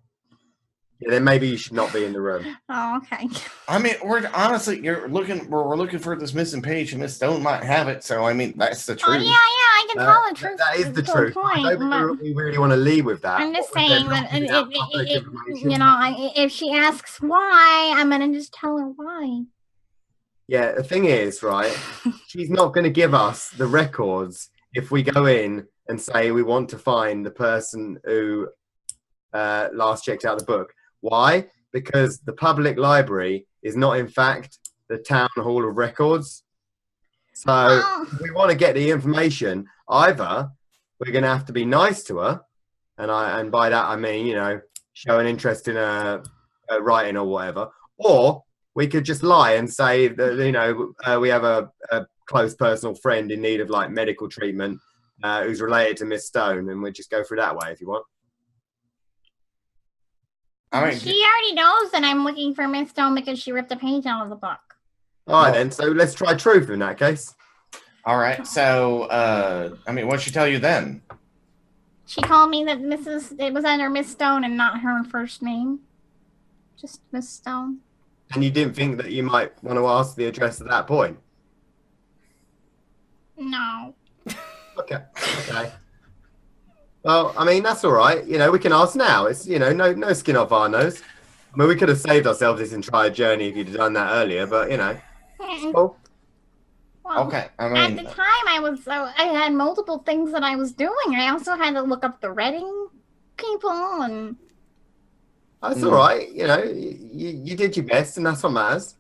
yeah, then maybe you should not be in the room. Oh, okay. I mean, we're looking for this missing page, and Miss Stone might have it. So I mean, that's the Oh, truth. yeah, I can tell the truth. That is the to a truth. point, I don't but- think we really want to lead with that. I'm just There's saying not that enough public information. you know, if she asks why, I'm gonna just tell her why. Yeah, the thing is, right, she's not going to give us the records if we go in and say we want to find the person who last checked out the book. Why? Because the public library is not, in fact, the town hall of records. So if we want to get the information, either we're going to have to be nice to her, and by that I mean, you know, show an interest in her writing or whatever, or we could just lie and say that, you know, we have a close personal friend in need of like medical treatment who's related to Miss Stone, and we just go through that way if you want. I mean, She already knows that I'm looking for Miss Stone because she ripped a page out of the book. All right, then. So let's try truth in that case. all right. So, I mean, what'd she tell you then? She told me that it was under Miss Stone and not her first name. Just Miss Stone. And you didn't think that you might want to ask the address at that point? No. Okay. Well, I mean, that's all right. You know, we can ask now. It's, you know, no skin off our nose. I mean, we could have saved ourselves this entire journey if you'd have done that earlier, but, you know. Cool. Well, Okay, I at mean, the time, I had multiple things that I was doing. I also had to look up the Reading people and. That's all right. You know, you did your best, and that's what matters.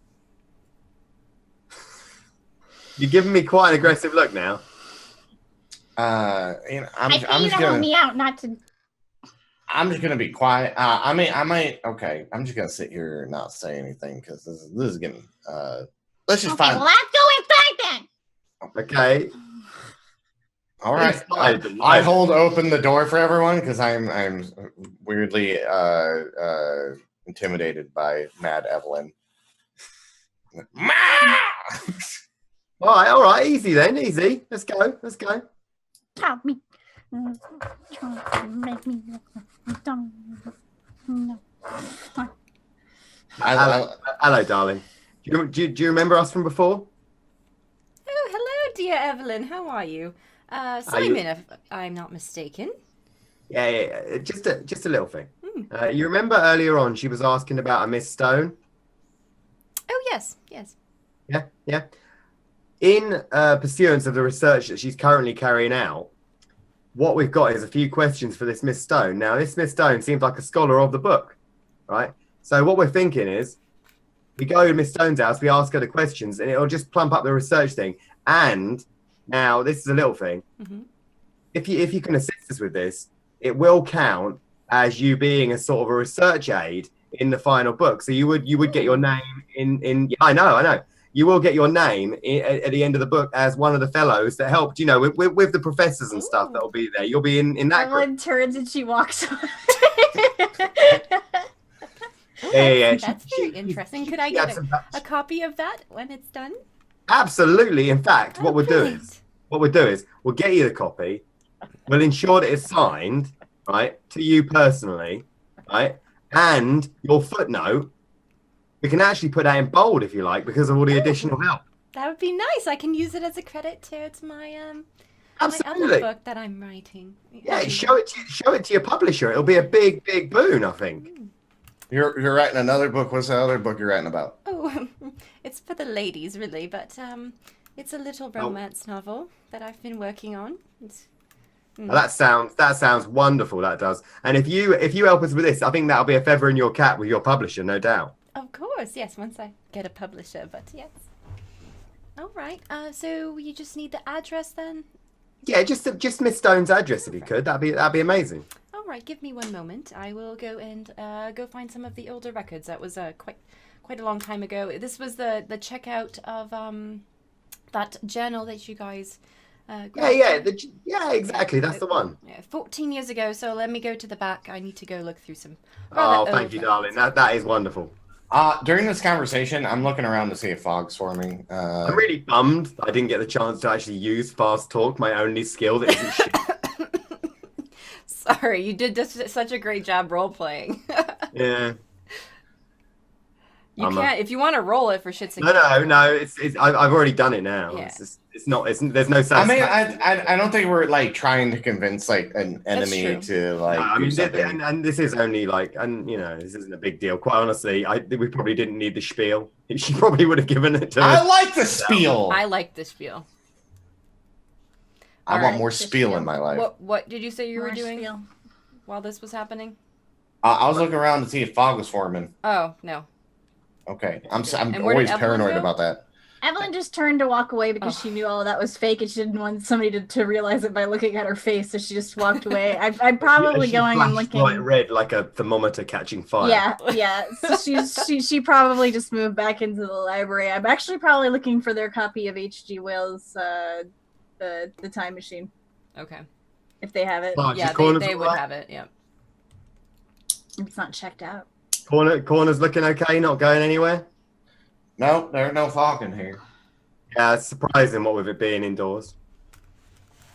You're giving me quite an aggressive look now. you know, I paid you to help me out, not to. I'm just gonna be quiet. I might. Okay, I'm just gonna sit here and not say anything because this is getting. Let's just Okay, find. well, let's go inside then. Okay. All right. Inside. I hold open the door for everyone because I'm weirdly intimidated by Mad Evelyn. All right. Easy then. Easy. Let's go. Help me. Trying to make me look dumb. No. Hello, darling. Do you remember us from before? Oh, hello, dear Evelyn. How are you? Simon, if I'm not mistaken. Yeah. Just a little thing. You remember earlier on she was asking about a Miss Stone? Oh, yes. Yeah. In pursuance of the research that she's currently carrying out, what we've got is a few questions for this Miss Stone. Now, this Miss Stone seems like a scholar of the book, right? So what we're thinking is we go to Miss Stone's house, we ask her the questions, and it'll just plump up the research thing. And now, this is a little thing. Mm-hmm. If you can assist us with this, it will count as you being a sort of a research aid in the final book. So you would get your name in. I know. You will get your name at the end of the book as one of the fellows that helped, you know, with the professors and stuff that will be there. You'll be in that group. Evelyn turns and she walks on. Yeah. That's very interesting. Could I get a copy of that when it's done? Absolutely. In fact, what we'll do Brilliant. is what we'll do is we'll get you the copy. We'll ensure that it's signed, right, to you personally, right, and your footnote. We can actually put that in bold if you like, because of all the additional help. That would be nice. I can use it as a credit towards my my other Absolutely. book that I'm writing. Yeah, show it to your publisher. It'll be a big, big boon, I think. You're writing another book. What's the other book you're writing about? Oh, it's for the ladies, really, but it's a little romance novel that I've been working on. Well, that sounds wonderful. That does. And if you help us with this, I think that'll be a feather in your cap with your publisher, no doubt. Of course, yes. Once I get a publisher, but yes. All right. So you just need the address then. Yeah, just Miss Stone's address if you could. That'd be amazing. All right. Give me one moment. I will go and go find some of the older records. That was quite a long time ago. This was the checkout of that journal that you guys. Yeah, exactly. That's the one. Yeah, 14 years ago. So let me go to the back. I need to go look through some. Oh, thank you, darling. That is wonderful. During this conversation, I'm looking around to see if fog's forming. I'm really bummed I didn't get the chance to actually use fast talk, my only skill that isn't shit. Sorry, you did such a great job role playing. Yeah. You can't if you want to roll it for shits and giggles. No. I've already done it now. Yeah. There's no sense. I mean, I don't think we're like trying to convince like an enemy to like. No, I do mean, something. and this is only like, and you know, this isn't a big deal. Quite honestly, we probably didn't need the spiel. She probably would have given it to us. I like the spiel. I like the spiel. I want more spiel in my life. What did you say you were More doing spiel. while this was happening? I was looking around to see if fog was forming. Oh no. Okay, I'm And where did always Evelyn paranoid go? about that. Evelyn just turned to walk away because she knew all of that was fake and she didn't want somebody to realize it by looking at her face, so she just walked away. I'm probably She going and flashed looking. bright red like a thermometer catching fire. Yeah. So she probably just moved back into the library. I'm actually probably looking for their copy of H.G. Wells' the Time Machine, Okay. if they have it. Yeah, they would have it. Yeah. It's not checked out. Corner's looking okay, not going anywhere. No, there's no fog in here. Yeah, it's surprising what with it being indoors.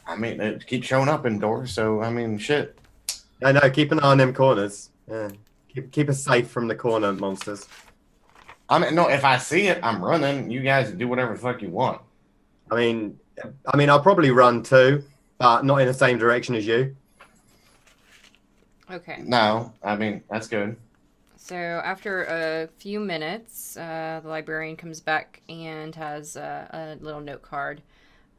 I mean, it keeps showing up indoors, so I mean, shit. I know. Keep an eye on them corners. Yeah, keep us safe from the corner monsters. I mean, no, if I see it, I'm running. You guys do whatever the fuck you want. I mean, I'll probably run too, but not in the same direction as you. Okay. No, I mean, that's good. So after a few minutes, the librarian comes back and has a little note card.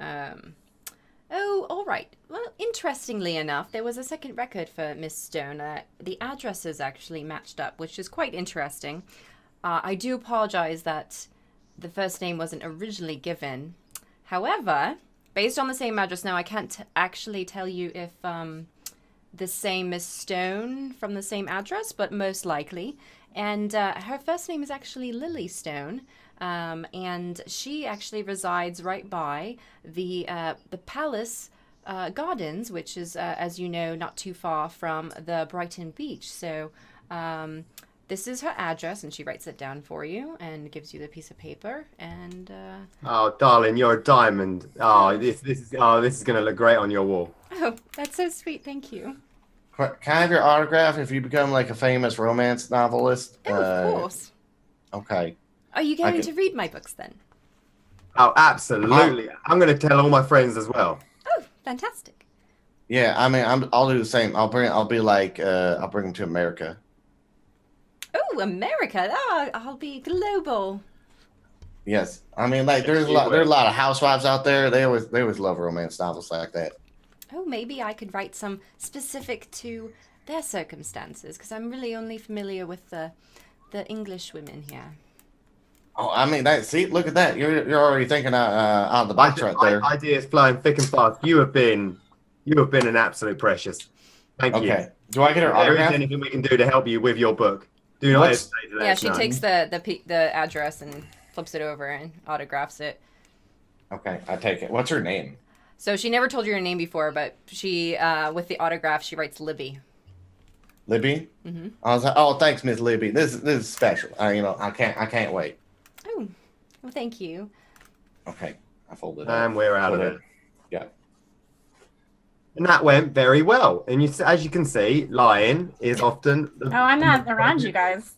Oh, all right. Well, interestingly enough, there was a second record for Miss Stone. The addresses actually matched up, which is quite interesting. I do apologize that the first name wasn't originally given. However, based on the same address now, I can't actually tell you if the same Miss Stone from the same address, but most likely. And her first name is actually Lily Stone, and she actually resides right by the Palace Gardens, which is, as you know, not too far from the Brighton Beach. So this is her address, and she writes it down for you and gives you the piece of paper. And Oh, darling, you're a diamond. Oh, this is gonna look great on your wall. oh, that's so sweet. Thank you. Can I have your autograph if you become like a famous romance novelist? Oh, of course. Okay. Are you going to read my books then? Oh, absolutely. I'm gonna tell all my friends as well. Oh, fantastic. Yeah, I mean, I'll do the same. I'll bring them to America. Oh, America. Oh, I'll be global. Yes, I mean, like there's a lot of housewives out there. They always love romance novels like that. Oh, maybe I could write some specific to their circumstances, because I'm really only familiar with the English women here. Oh, I mean, look at that. You're already thinking out of the box right there. Ideas flying thick and fast. You have been an absolute precious. Thank you. Okay. Do I get her If there is autograph? anything we can do to help you with your book, do not hesitate to let Yeah, us she know. takes the address and flips it over and autographs it. Okay, I take it. What's her name? So she never told you her name before, but she, with the autograph, she writes Libby. Libby. Mm-hmm. I was like, oh, thanks, Miss Libby. This is special. I can't wait. Oh, well, thank you. Okay, I folded it. And we're out of it. Yeah. And that went very well. And as you can see, lying is often. Oh, I'm not around you guys.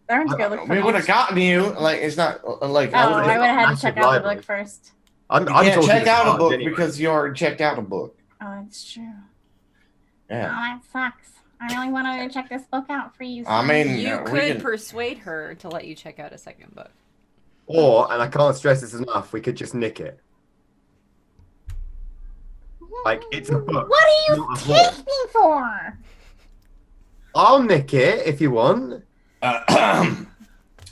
Aaron's gonna look for We me. would have gotten you. Like, it's not like. Oh, I would have had to massive check out the library. book first. I'm You can't talking check out a large book anyway. because you already checked out a book. Oh, that's true. Yeah. Oh, that sucks. I really wanted to check this book out for you. I mean, You we could can- persuade her to let you check out a second book. Or, and I can't stress this enough, we could just nick it. Like, it's a book. What do you not a take book. me for? I'll nick it if you want. I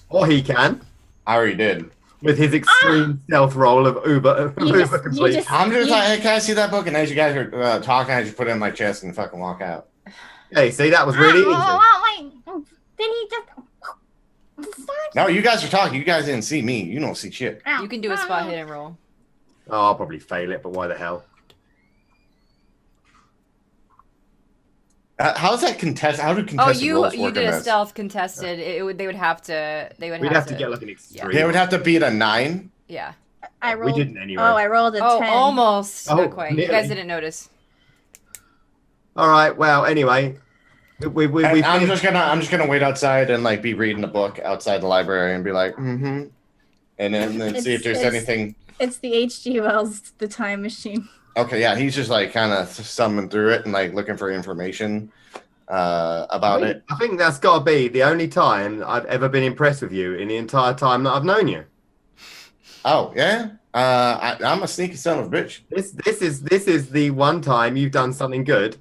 Or he can. already did. With his extreme stealth roll of Uber You complete. just- I'm just You- like, hey, can I see that book? And as you guys are talking, I just put it in my chest and fucking walk out. Hey, see, that was really easy. Wait. Did he just... No, you guys are talking. You guys didn't see me. You don't see shit. You can do a spot hidden roll. Oh, I'll probably fail it, but why the hell? How's that contest? How do Oh, contested rolls you work did in a this? stealth contested. They would have to. We'd have to get like an extreme. They would have to beat a 9. Yeah. I We rolled... didn't anyway. Oh, I rolled a 10. Oh, almost. Oh, Not quite. You guys nearly. didn't notice. All right. Well, anyway, we I'm just gonna wait outside and like be reading a book outside the library and be like, and then see if there's anything. It's the H.G. Wells' The Time Machine. Okay, yeah, he's just like kind of thumbing through it and like looking for information about it. I think that's got to be the only time I've ever been impressed with you in the entire time that I've known you. Oh yeah, I'm a sneaky son of a bitch. This is the one time you've done something good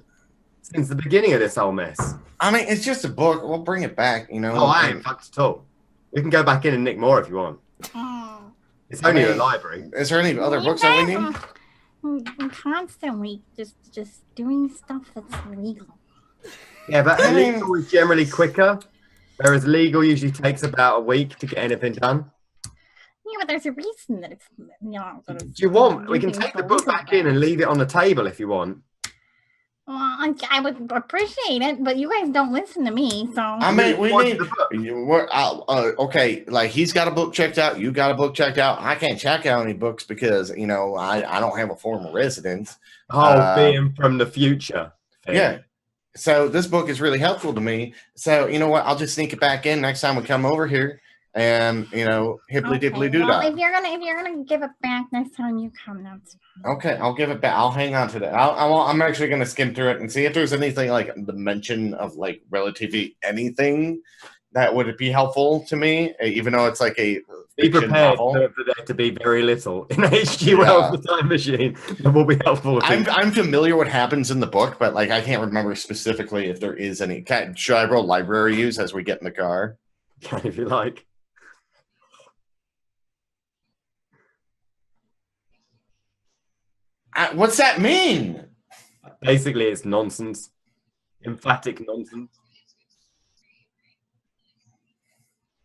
since the beginning of this whole mess. I mean, it's just a book. We'll bring it back, you know. Oh, I ain't fucked at all. We can go back in and nick more if you want. It's only a library. Is there any other books that we need? I'm constantly just doing stuff that's illegal. Yeah, but illegal is generally quicker, whereas legal usually takes about a week to get anything done. Yeah, but there's a reason that it's Do you want? We can take the book back in and leave it on the table if you want. Well, I would appreciate it, but you guys don't listen to me, so. I mean, we What's need. the book? Okay, like he's got a book checked out. You got a book checked out. I can't check out any books because I don't have a formal residence. Oh, being from the future. Yeah. So this book is really helpful to me. So you know what? I'll just sneak it back in next time we come over here, and hipply dipply doo Well, dah. if you're gonna give it back next time you come, that's fine. Okay, I'll give it back. I'll hang on to that. I'm actually gonna skim through it and see if there's anything like the mention of like relatively anything that would be helpful to me, even though it's like a Be fiction prepared novel. for there to be very little in H.G. Wells' The Time Machine that will be helpful. I'm familiar what happens in the book, but like I can't remember specifically if there is any. Should I roll library use as we get in the car? If you like. What's that mean? Basically, it's nonsense. Emphatic nonsense.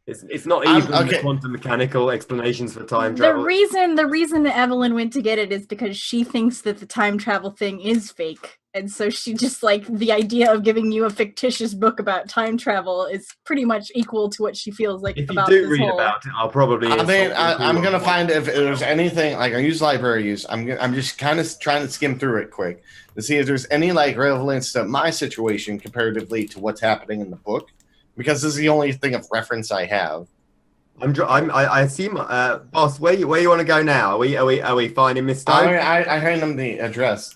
It's not even the quantum mechanical explanations for time travel. The reason that Evelyn went to get it is because she thinks that the time travel thing is fake. And so she just like the idea of giving you a fictitious book about time travel is pretty much equal to what she feels like If you about do this read whole... about it, I'll probably. I mean, I'm gonna find if there's anything like I use library use. I'm just kind of trying to skim through it quick to see if there's any like relevance to my situation comparatively to what's happening in the book, because this is the only thing of reference I have. I assume, boss, where you want to go now? Are we finding Miss Stone? I hand him the address.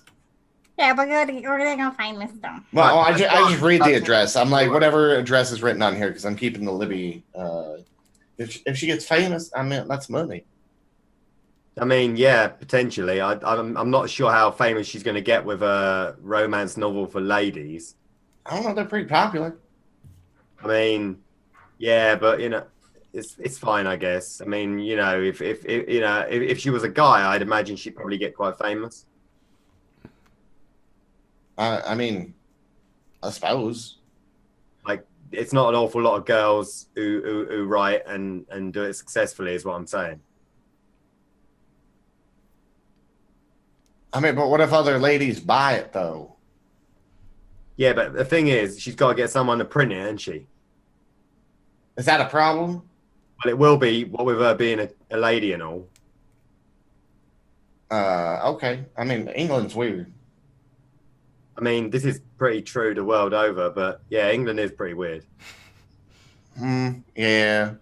Yeah, we're gonna go find Miss Stone. Well, I just read the address. I'm like, whatever address is written on here, because I'm keeping the Libby. If she gets famous, I mean, that's money. I mean, yeah, potentially. I'm not sure how famous she's going to get with a romance novel for ladies. I don't know. They're pretty popular. I mean, yeah, but it's fine, I guess. I mean, if she was a guy, I'd imagine she'd probably get quite famous. I mean, I suppose. Like, it's not an awful lot of girls who write and do it successfully, is what I'm saying. I mean, but what if other ladies buy it though? Yeah, but the thing is, she's got to get someone to print it, hasn't she? Is that a problem? Well, it will be, what with her being a lady and all. Okay. I mean, England's weird. I mean, this is pretty true the world over, but yeah, England is pretty weird. Yeah.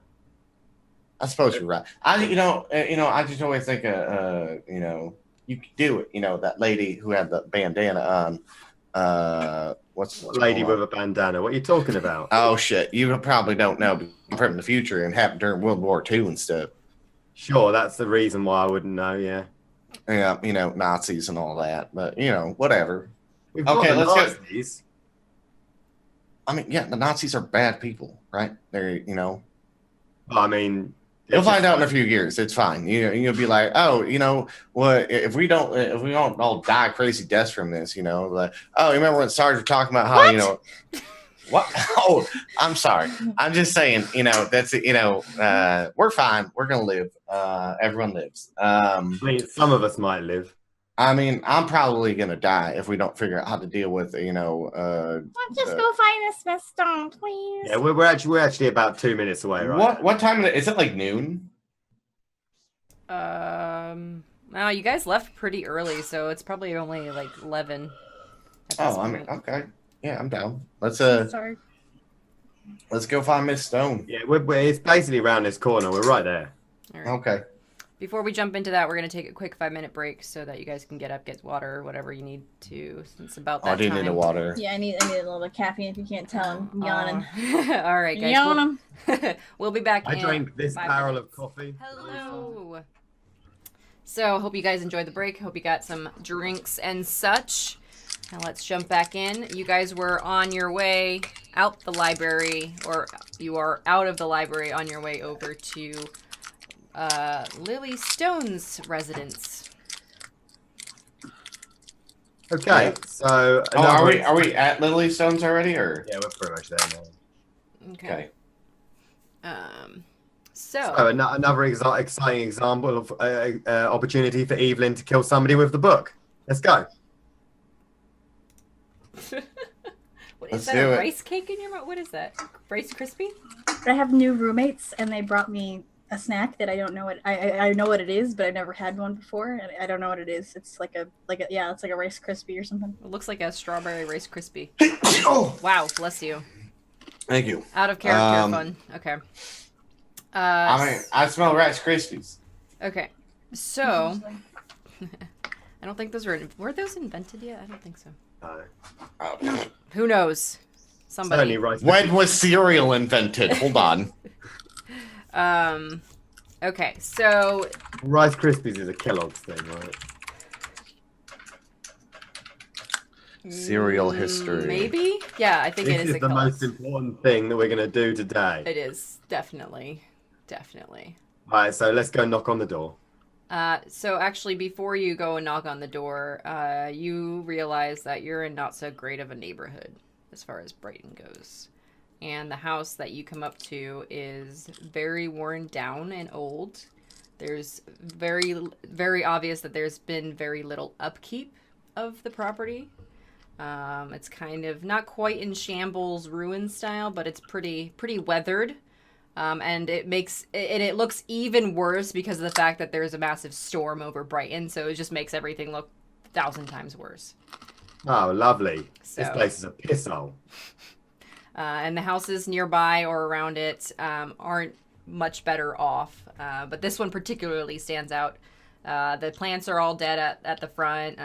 I suppose you're right. I just always think, you could do it. That lady who had the bandana on. What's Lady with a bandana. What are you talking about? Oh shit! You probably don't know, but I'm from the future and happened during World War II and stuff. Sure, that's the reason why I wouldn't know. Yeah. Yeah, Nazis and all that, but whatever. We've Okay, got the let's go. Nazis. I mean, yeah, the Nazis are bad people, right? They're, I mean, you'll find out in a few years. It's fine. You'll be like, oh, what? If we don't all die crazy deaths from this, like, oh, you remember when Sarge was talking about how, what? Oh, I'm sorry. I'm just saying, that's it. We're fine. We're gonna live. Everyone lives. I mean, some of us might live. I mean, I'm probably gonna die if we don't figure out how to deal with, Let's just go find this Smith Stone, please. Yeah, we're actually about 2 minutes away, right? What time is it? Like noon? Now you guys left pretty early, so it's probably only like 11. Oh, I mean, okay. Yeah, I'm down. Let's Sorry. let's go find Miss Stone. Yeah, it's basically around this corner. We're right there. All right. Okay. Before we jump into that, we're going to take a quick 5-minute break so that you guys can get up, get water, or whatever you need to, since about that I do time. need the water. Yeah, I need a little bit of caffeine if you can't tell. I'm yawning. All right, guys. Yawning. We'll be back I in drank this 5 barrel minutes. of coffee. Hello. So, hope you guys enjoyed the break. Hope you got some drinks and such. Now let's jump back in. You guys were on your way out the library, or you are out of the library on your way over to Lily Stone's residence. Okay, so are we at Lily Stone's already, or? Yeah, we're pretty much there now. Okay. So another exciting example of opportunity for Evelyn to kill somebody with the book. Let's go. What, Let's is that do a it. rice cake in your mouth? What is that? Rice Krispie? I have new roommates, and they brought me a snack that I don't know what I know what it is, but I've never had one before, and I don't know what it is. It's like a it's like a Rice Krispie or something. It looks like a strawberry Rice Krispie. Oh, Wow, bless you. thank you. Out of character fun. Okay. I smell Rice Krispies. Okay. So, I don't think those were those invented yet? I don't think so. Oh. Who knows? Somebody. Certainly right. When was cereal invented? Hold on. Okay, so Rice Krispies is a Kellogg's thing, right? Cereal history. maybe? Yeah, I think it This is is a the Kellogg's. most important thing that we're going to do today. It is, definitely. All right, so let's go knock on the door. So actually, before you go and knock on the door, you realize that you're in not so great of a neighborhood as far as Brighton goes. And the house that you come up to is very worn down and old. There's very, very obvious that there's been very little upkeep of the property. It's kind of not quite in shambles ruin style, but it's pretty weathered. And it looks even worse because of the fact that there's a massive storm over Brighton, so it just makes everything look 1,000 times worse. Oh, lovely. This So- place is a pisshole. And the houses nearby or around it aren't much better off, but this one particularly stands out. The plants are all dead at the front.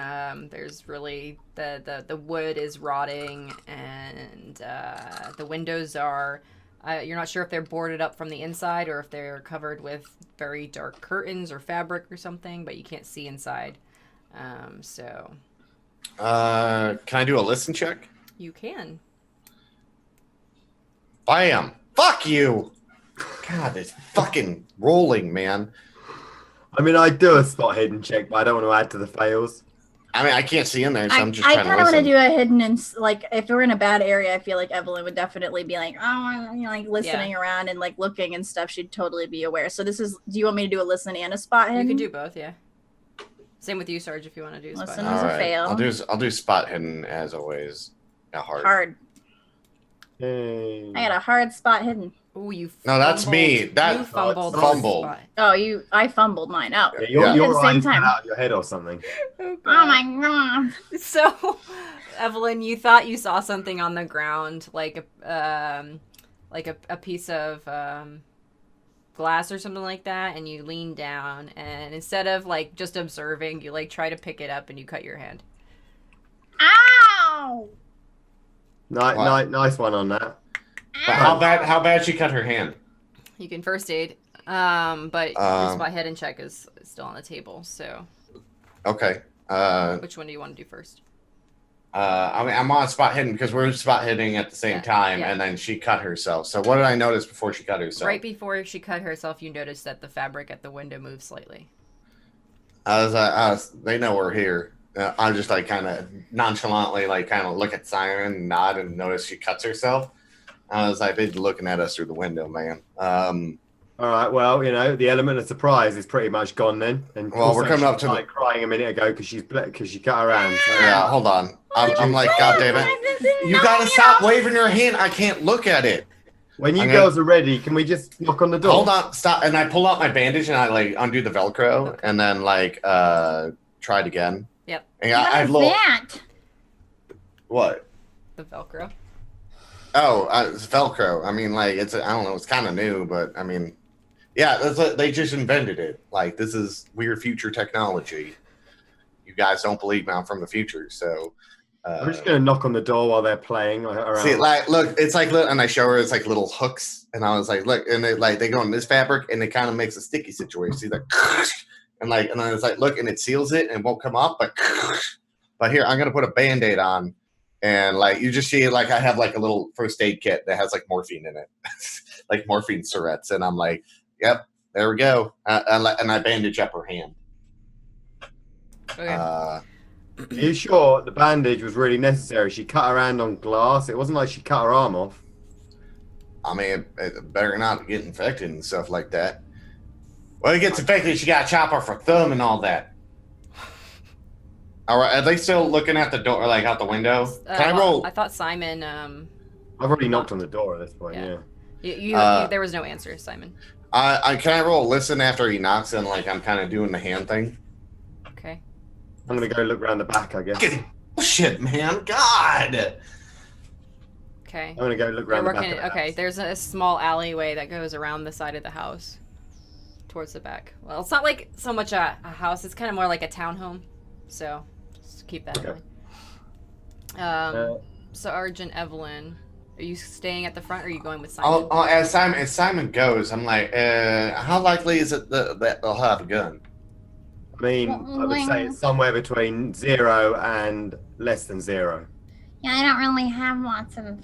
There's really the wood is rotting, and the windows are. You're not sure if they're boarded up from the inside or if they're covered with very dark curtains or fabric or something, but you can't see inside. So Can I do a listen check? you can. Bam! Fuck you! God, it's fucking rolling, man. I mean, I do a spot hidden check, but I don't want to add to the fails. I mean, I can't see in there, so I'm just I trying to kind of want to listen. do a hidden and like if we're in a bad area, I feel like Evelyn would definitely be like, oh, like listening around and like looking and stuff. She'd totally be aware. So this is. Do you want me to do a listen and a spot hidden? You can do both, yeah. Same with you, Sarge, if you want to do spot Listen. hidden. It was a fail. I'll do spot hidden as always. Hard. Hard. Hey. I got a hard spot hidden. Oh, you. No, that's me. That you fumbled. fumbled. the spot. Oh, I fumbled mine out. Yeah, Yeah. your At the same eyes fell time. out of your head or something. Oh, Oh my god. So, Evelyn, you thought you saw something on the ground, like a piece of glass or something like that, and you lean down, and instead of like just observing, you like try to pick it up and you cut your hand. Ow! Nice one on that. But how bad she cut her hand? You can first aid, but your spot hidden check is still on the table. So, Okay. which one do you want to do first? I mean, I'm on spot hidden because we're spot hitting at the same time, and then she cut herself. So what did I notice before she cut herself? Right before she cut herself, you noticed that the fabric at the window moved slightly. They know we're here. I'm just like kind of nonchalantly, like kind of look at Siren, and nod, and notice she cuts herself. I was like, they're looking at us through the window, man. All right, well, the element of surprise is pretty much gone then. And Well, we're also coming up she to was, like crying a minute ago because she cut her hand. So. Yeah, hold on. I'm like, God damn it! You gotta stop waving your hand. I can't look at it. When you girls are ready, can we just knock on the door? Hold on, stop. And I pull out my bandage and I like undo the Velcro and then like try it again. Yep. And What is that? What? The Velcro. Oh, it's Velcro. I mean, like I don't know. It's kind of new, but I mean, yeah, they just invented it. Like this is weird future technology. You guys don't believe me? I'm from the future, so. I'm just gonna knock on the door while they're playing around. See, like, look, it's like, and I show her it's like little hooks, and I was like, look, and they go in this fabric, and it kind of makes a sticky situation. See, like, and then it's like, look, and it seals it and won't come up, but here I'm gonna put a Band-Aid on, and like you just see, like I have like a little first aid kit that has like morphine in it, like morphine syringes, and I'm like, yep, there we go, and I bandage up her hand. Okay. Are you sure the bandage was really necessary? She cut her hand on glass. It wasn't like she cut her arm off. I mean, it better not get infected and stuff like that. Well, it gets infected, she got to chop off her thumb and all that. All right, are they still looking at the door, like out the window? Can I roll? I thought Simon. I've already knocked on the door at this point. You there was no answer, Simon. Can I roll listen after he knocks and like I'm kind of doing the hand thing? Okay. I'm gonna go look around the back, I guess. Shit, man, God. Okay. I'm gonna go look around the back. Of the Okay, house. there's a small alleyway that goes around the side of the house, towards the back. Well, it's not like so much a house; it's kind of more like a townhome. So, just keep that in mind. So, Sergeant Evelyn, are you staying at the front, or are you going with Simon? As Simon goes, I'm like, how likely is it that they'll have a gun? I mean, I would say it's somewhere between 0 and less than 0. Yeah, I don't really have lots of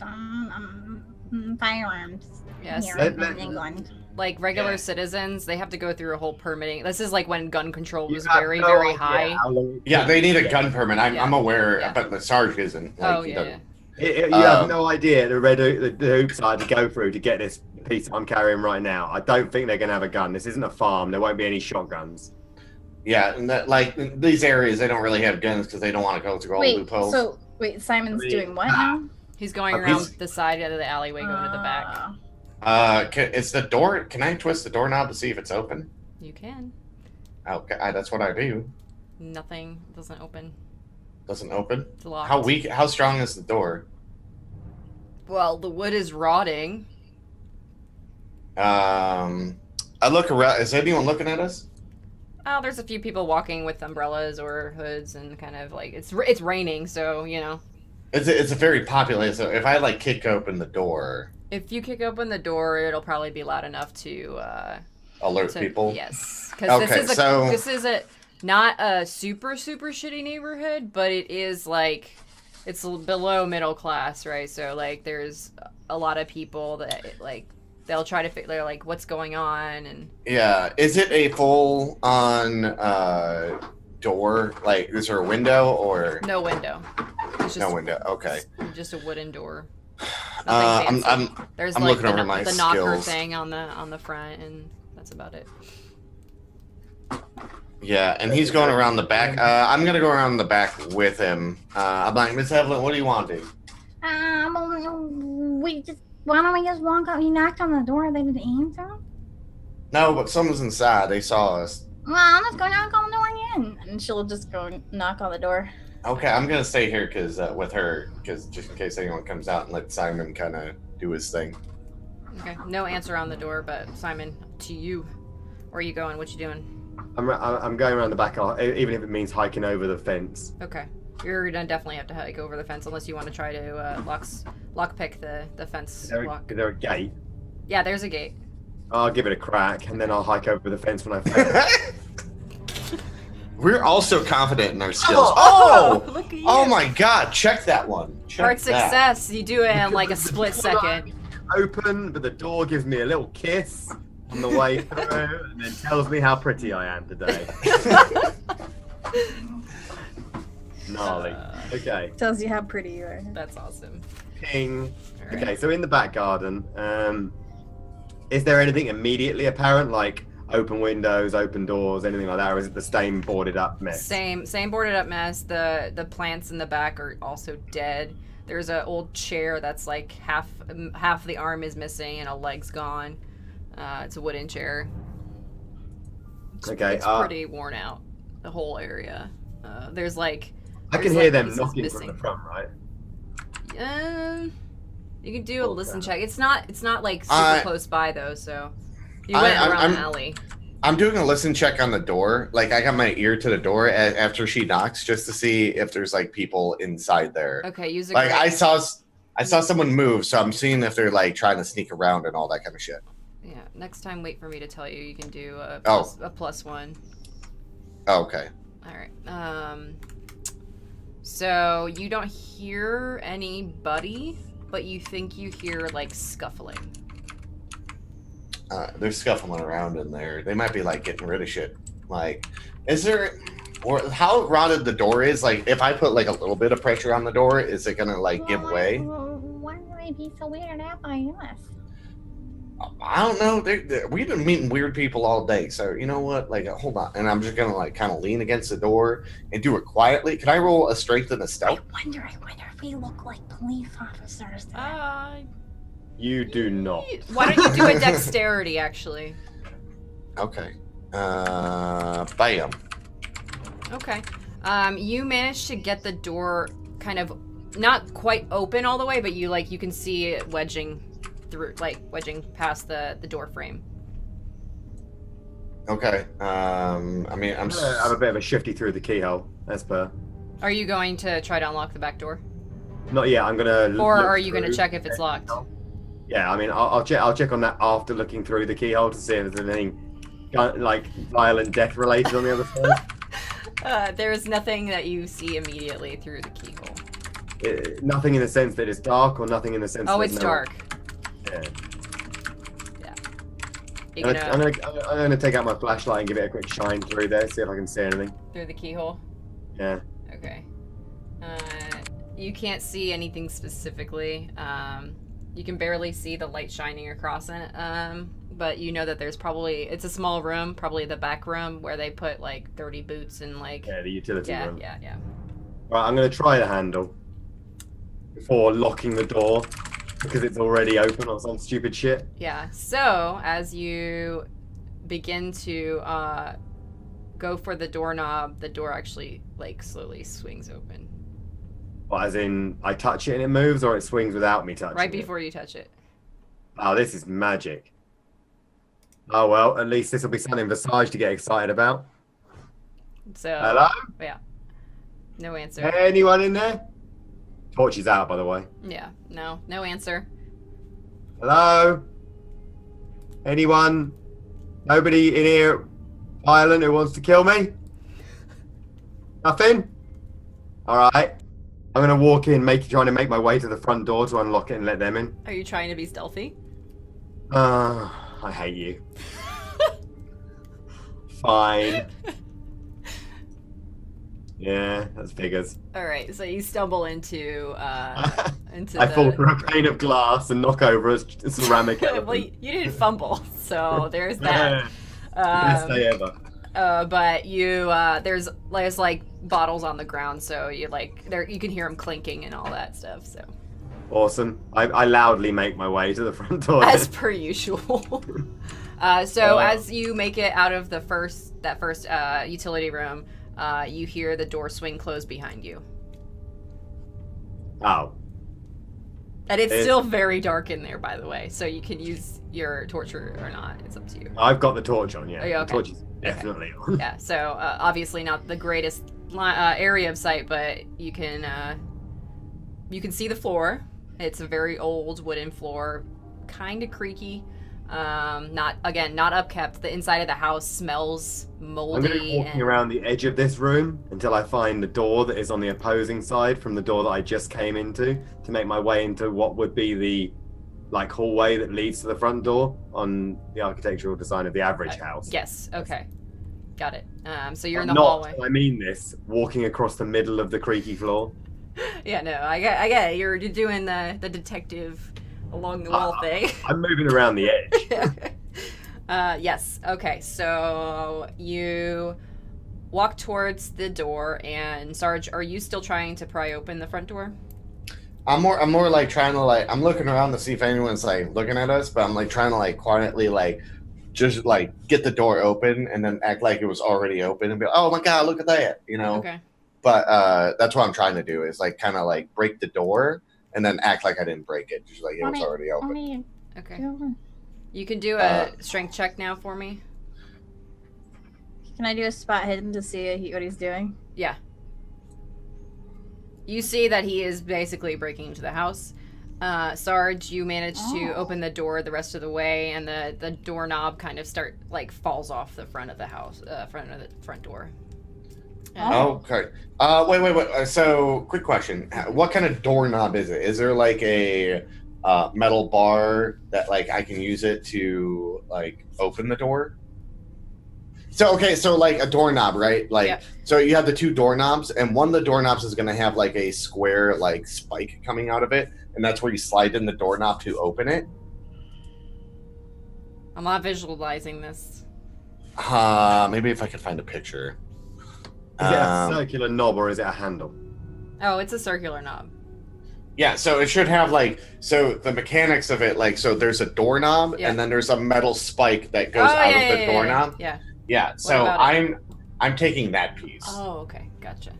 firearms Yes. here in England. Like regular citizens, they have to go through a whole permitting. This is like when gun control was You have very, no very idea high. how long it Yeah, they need a takes. gun permit. I'm aware, Yeah. but the Sarge isn't. Like, Oh, he yeah, doesn't. yeah. You have no idea the hoops I had to go through to get this piece I'm carrying right now. I don't think they're gonna have a gun. This isn't a farm. There won't be any shotguns. Yeah, and that, like in these areas, they don't really have guns because they don't want to go through all the loopholes. Wait, Simon's I mean, doing what now? He's going Okay. around the side of the alleyway, going to the back. It's the door. Can I twist the doorknob to see if it's open? You can. Okay, that's what I do. Nothing doesn't open. Doesn't open. It's locked. How strong is the door? Well, the wood is rotting. I look around. Is anyone looking at us? Oh, there's a few people walking with umbrellas or hoods, and kind of like it's raining, so you know. It's a very populated. So if I like kick open the door, If you kick open the door, it'll probably be loud enough to alert people. Yes, because Okay, this is not a super shitty neighborhood, but it is like it's below middle class, right? So like there's a lot of people that like they'll try to figure like what's going on and Yeah. Is it a full on door? Like is there a window or no window. It's just, no window? Okay. Just a wooden door. I'm Nothing fancy. There's I'm like looking over my the knocker skills. thing on the front, and that's about it. Yeah, and he's going around the back. I'm gonna go around the back with him. I'm like, Miss Evelyn, what do you want to do? We just Why don't we just walk up? He knocked on the door. They didn't answer. No, but someone's inside. They saw us. Well, let's go knock on the door again. And she'll just go knock on the door. Okay, I'm gonna stay here with her, just in case anyone comes out, and let Simon kind of do his thing. Okay. No answer on the door, but Simon, to you. Where are you going? What you doing? I'm going around the back, even if it means hiking over the fence. Okay. You're gonna definitely have to hike over the fence unless you want to try to lockpick the fence lock. Is there a gate? Yeah, there's a gate. I'll give it a crack, and then I'll hike over the fence when I find We're also confident in our skills. Look at you. Oh my God! Check that one. Check Hard that. success. You do it in like a split second. open, but the door gives me a little kiss on the way through, and then tells me how pretty I am today. Gnarly. Okay. Tells you how pretty you are. That's awesome. Ping. All right. Okay, so in the back garden, is there anything immediately apparent, like open windows, open doors, anything like that, or is it the same boarded up mess? Same boarded up mess. The plants in the back are also dead. There's an old chair that's like half the arm is missing and a leg's gone. It's a wooden chair. Okay. It's pretty worn out. The whole area. There's like. I can hear them knocking from the front, right? You can do a listen check. It's not like super close by though, so you went around the alley. I'm doing a listen check on the door. Like I got my ear to the door after she knocks, just to see if there's like people inside there. Okay, use a like I saw someone move, so I'm seeing if they're like trying to sneak around and all that kind of shit. Yeah. Next time, wait for me to tell you. You can do a +1. Oh, okay. All right. So you don't hear anybody, but you think you hear like scuffling. They're scuffling around in there. They might be like getting rid of shit. Like, is there, or how rotted the door is? Like, if I put like a little bit of pressure on the door, is it gonna like give way? Why would they be so weirded out by us? I don't know. We've been meeting weird people all day. So you know what? Like, hold on. And I'm just gonna like kind of lean against the door and do it quietly. Can I roll a strength and a stealth? I wonder if we look like police officers. You do not. Why don't you do a dexterity, actually? Okay. Bam. Okay. You managed to get the door kind of not quite open all the way, but you can see it wedging past the door frame. Okay. I mean, I'm Are you going to try to unlock the back door? Not yet. I'm gonna. Or are you going to check if it's locked? Yeah, I mean, I'll check on that after looking through the keyhole to see if there's anything like violent death related on the other side. There's nothing that you see immediately through the keyhole. Nothing in the sense that it's dark, or nothing in the sense. Oh, it's dark. Yeah. I'm gonna take out my flashlight and give it a quick shine through there, see if I can see anything. Through the keyhole? Yeah. Okay. You can't see anything specifically. You can barely see the light shining across it. But you know that there's it's a small room, probably the back room where they put like 30 boots and like. Yeah, the utility room. Yeah. Right, I'm gonna try the handle before locking the door because it's already open or some stupid shit. Yeah. So as you begin to go for the doorknob, the door actually like slowly swings open. Well, as in, I touch it and it moves, or it swings without me touching it? Right before you touch it. Oh, this is magic. Oh, well, at least this will be something Visage to get excited about. So. Hello? Yeah. No answer. Anyone in there? Torch is out, by the way. Yeah. No answer. Hello? Anyone? Nobody in here violent who wants to kill me? Nothing? Alright. I'm gonna walk in, trying to make my way to the front door to unlock it and let them in. Are you trying to be stealthy? I hate you. Fine. Yeah, that's figures. All right, so you stumble into I fall through a pane of glass and knock over a ceramic elephant. Well, you didn't fumble, so there's that. Best day ever. But you there's like bottles on the ground, so you can hear them clinking and all that stuff. So. Awesome. I loudly make my way to the front door. As per usual. So as you make it out of that first utility room, you hear the door swing close behind you. Oh. And it's still very dark in there, by the way, so you can use your torch or not. It's up to you. I've got the torch on, yeah. Oh, yeah, okay. The torch is definitely on. Yeah, so obviously not the greatest area of sight, but you can see the floor. It's a very old wooden floor, kind of creaky. Not upkept. The inside of the house smells moldy. I'm going to be walking around the edge of this room until I find the door that is on the opposing side from the door that I just came into, to make my way into what would be the hallway that leads to the front door on the architectural design of the average house. Yes. Okay. Got it. So you're in the hallway. I mean this, walking across the middle of the creaky floor. Yeah, no, I get it. You're doing the detective along the wall thing. I'm moving around the edge. Yes. Okay. So you walk towards the door, and Sarge, are you still trying to pry open the front door? I'm more trying to I'm looking around to see if anyone's looking at us, but I'm trying to quietly just get the door open and then act like it was already open and be like, oh my god, look at that, Okay. But that's what I'm trying to do is kind of break the door and then act like I didn't break it, just it was already open. Okay. You can do a strength check now for me. Can I do a spot hidden to see what he's doing? Yeah. You see that he is basically breaking into the house. Sarge, you managed to open the door the rest of the way, and the doorknob kind of falls off the front of the house, front door. Okay. Wait. So, quick question: what kind of doorknob is it? Is there a metal bar that I can use it to open the door? So a doorknob, right? Yeah. So you have the two doorknobs, and one of the doorknobs is going to have a square spike coming out of it, and that's where you slide in the doorknob to open it. I'm not visualizing this. Maybe if I could find a picture. Is it a circular knob or is it a handle? Oh, it's a circular knob. Yeah, so it should have so the mechanics of it, so there's a doorknob and then there's a metal spike that goes out of the doorknob. Yeah. Yeah, so I'm taking that piece. Oh, okay, gotcha.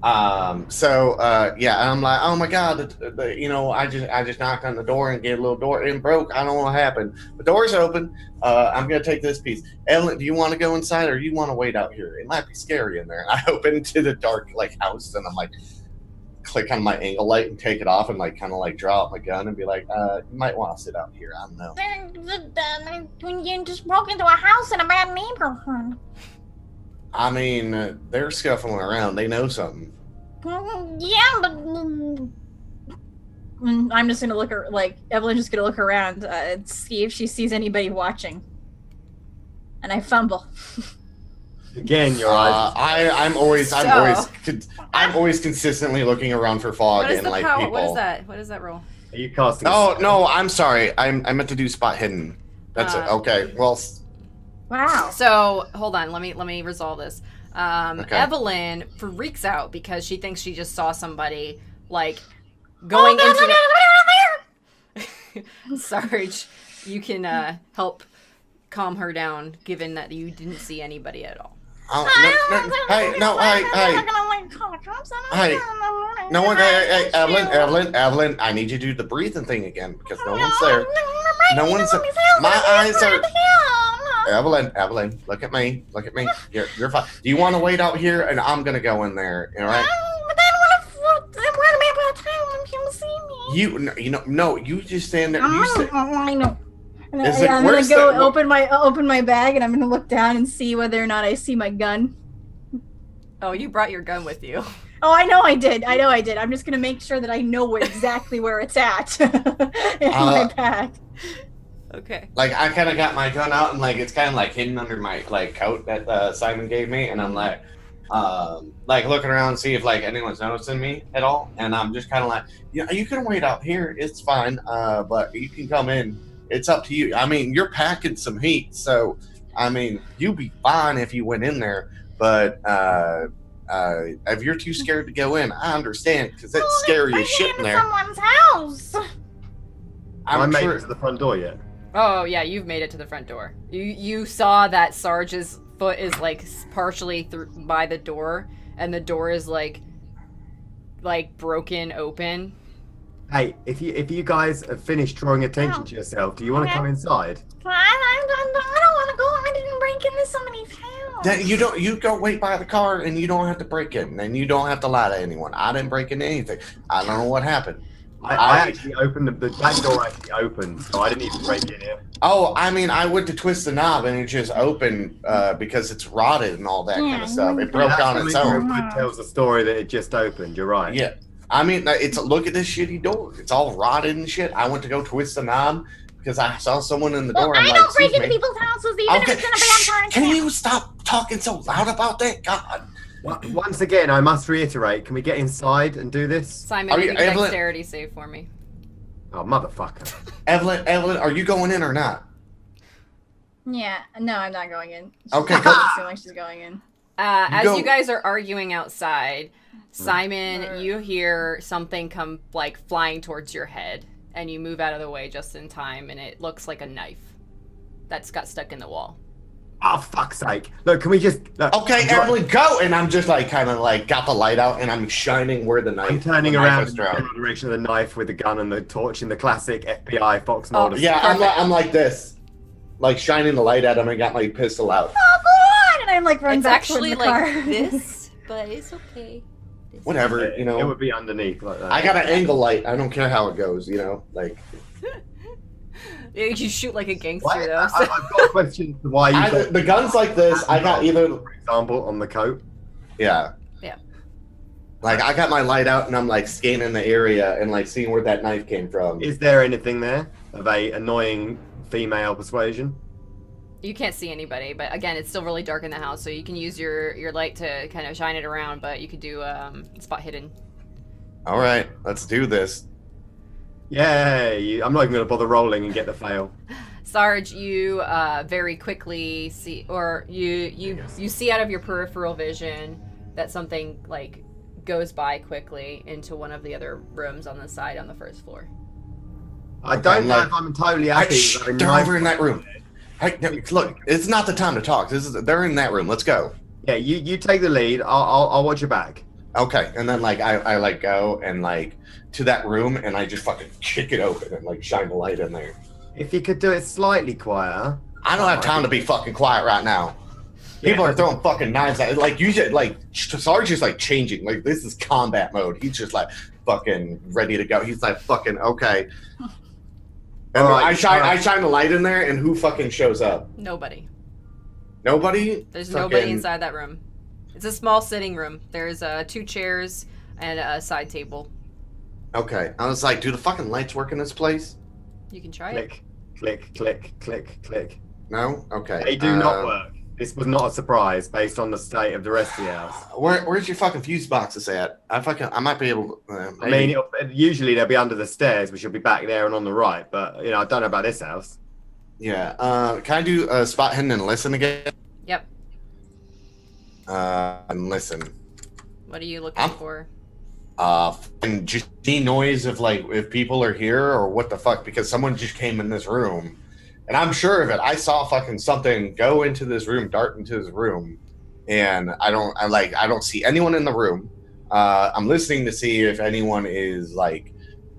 And I'm like, oh my god, I just knocked on the door and gave a little door and broke. I don't know what happened. The door's open. I'm gonna take this piece. Evelyn, do you want to go inside or you want to wait out here? It might be scary in there. And I open into the dark house and I'm click on my angle light and take it off and draw out my gun and be like, you might want to sit out here. I don't know. When you just broke into a house in a bad neighborhood. I mean, they're scuffling around. They know something. Yeah, but I'm just gonna look Evelyn's just gonna look around and see if she sees anybody watching. And I fumble. Again, your eyes. I'm always consistently looking around for fog and people. What is that? What is that roll? Are you casting? Oh no, I'm sorry. I meant to do spot hidden. That's it. Okay. Well. Wow. So hold on, let me resolve this. Okay. Evelyn freaks out because she thinks she just saw somebody going into the... Sarge, you can help calm her down, given that you didn't see anybody at all. Hey, Evelyn, I need you to do the breathing thing again because no one's there. No one's. My eyes are. Evelyn, look at me. You're fine. Do you want to wait out here? And I'm gonna go in there. All right. You just stand there. I know. I'm gonna go open my bag and I'm gonna look down and see whether or not I see my gun. Oh, you brought your gun with you. Oh, I know I did. I'm just gonna make sure that I know exactly where it's at in my bag. Okay. I kind of got my gun out and it's kind of hidden under my coat that Simon gave me, and I'm looking around to see if anyone's noticing me at all, and I'm just kind of you can wait out here. It's fine, but you can come in. It's up to you. I mean, you're packing some heat, so I mean, you'd be fine if you went in there. But if you're too scared to go in, I understand because it's Well, scary they as shit break in into there. someone's house. I I'm made sure. it to the front door yet. Oh yeah, you've made it to the front door. You saw that Sarge's foot is like partially through by the door, and the door is like broken open. Hey, if you guys have finished drawing attention to yourself, do you want to come inside? I don't want to go. I didn't break into somebody's house. Then you go wait by the car and you don't have to break in and you don't have to lie to anyone. I didn't break into anything. I don't know what happened. I actually opened the back door actually opened, so I didn't even break in here. Oh, I mean, I went to twist the knob and it just opened because it's rotted and all that kind of stuff. It broke on its own. It tells the story that it just opened. You're right. Yeah. I mean, look at this shitty door. It's all rotted and shit. I went to go twist the knob because I saw someone in the door. Well, I'm I like, don't break "Excuse into me." people's houses even if it's in a vampire Can town. you stop talking so loud about that? God. Once again, I must reiterate, can we get inside and do this? Simon, Are make you- a Evelyn- dexterity save for me. Oh, motherfucker. Evelyn, are you going in or not? Yeah, no, I'm not going in. Okay, She go. doesn't seem like she's going in. As go. you guys are arguing outside, Simon, you hear something come like flying towards your head, and you move out of the way just in time, and it looks like a knife that's got stuck in the wall. Oh, fuck's sake. Look, can we just... Look, Okay, I'm dri- Evelyn, go! And I'm just like, kind of like, got the light out and I'm shining where the knife I'm turning the knife around was in the thrown. general direction of the knife with the gun and the torch in the classic FBI Fox Mulder. Yeah, I'm like this. Like shining the light at him and got my pistol out. Oh, go on! And I'm like running It's back actually towards the like car. this, but it's okay. Whatever, you know. It would be underneath like that. I got an angle light. I don't care how it goes, you know? Like, You shoot like a gangster Why? though. I've got a question to why you got, the guns like this, I got either... for example, on the coat. Yeah. Yeah. Like, I got my light out and I'm like scanning the area and like seeing where that knife came from. Is there anything there of a annoying female persuasion? You can't see anybody, but again, it's still really dark in the house, so you can use your light to kind of shine it around, but you could do spot hidden. All right, let's do this. Yay! I'm not even going to bother rolling and get the fail. Sarge, you very quickly see, or you see out of your peripheral vision that something like goes by quickly into one of the other rooms on the side on the first floor. I don't know if I'm totally happy with having They're knife- over in that room. Hey, no, look, it's not the time to talk. They're in that room. Let's go. Yeah, you take the lead. I'll watch your back. Okay, and then like I like go and like to that room and I just fucking kick it open and like shine the light in there. If you could do it slightly quieter. I don't have time to be fucking quiet right now. People are throwing fucking knives at like you should like Sarge is like changing. Like this is combat mode. He's just like fucking ready to go. He's like fucking okay. And All right, I shine all right. I shine the light in there and who fucking shows up? Nobody. Nobody? There's Fucking- nobody inside that room. It's a small sitting room. There's 2 chairs and a side table. Okay. I was like, do the fucking lights work in this place? You can try it. Click, click, click, click, click. No? Okay. They do not work. This was not a surprise based on the state of the rest of the house. Where's your fucking fuse boxes at? I might be able to. I mean, usually they'll be under the stairs, which will be back there and on the right. But I don't know about this house. yeah. Can I do spot hidden and listen again? Yep. And listen. What are you looking I'm- for? And just any noise of like if people are here or what the fuck because someone just came in this room, and I'm sure of it. I saw fucking something go into this room, dart into this room, and I don't see anyone in the room. I'm listening to see if anyone is like